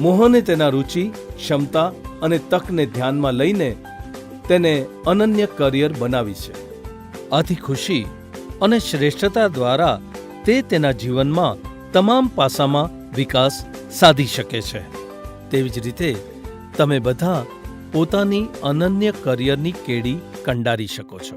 B: મોહને તેના રુચિ, ક્ષમતા અને તકને ધ્યાનમાં લઈને તેને અનન્ય કરિયર બનાવી છે. આથી ખુશી અને શ્રેષ્ઠતા દ્વારા તે તેના જીવનમાં તમામ પાસામાં વિકાસ સાધી શકે છે. તેવી જ રીતે તમે બધા પોતાની અનન્ય કરિયરની કેડી કંડારી શકો છો.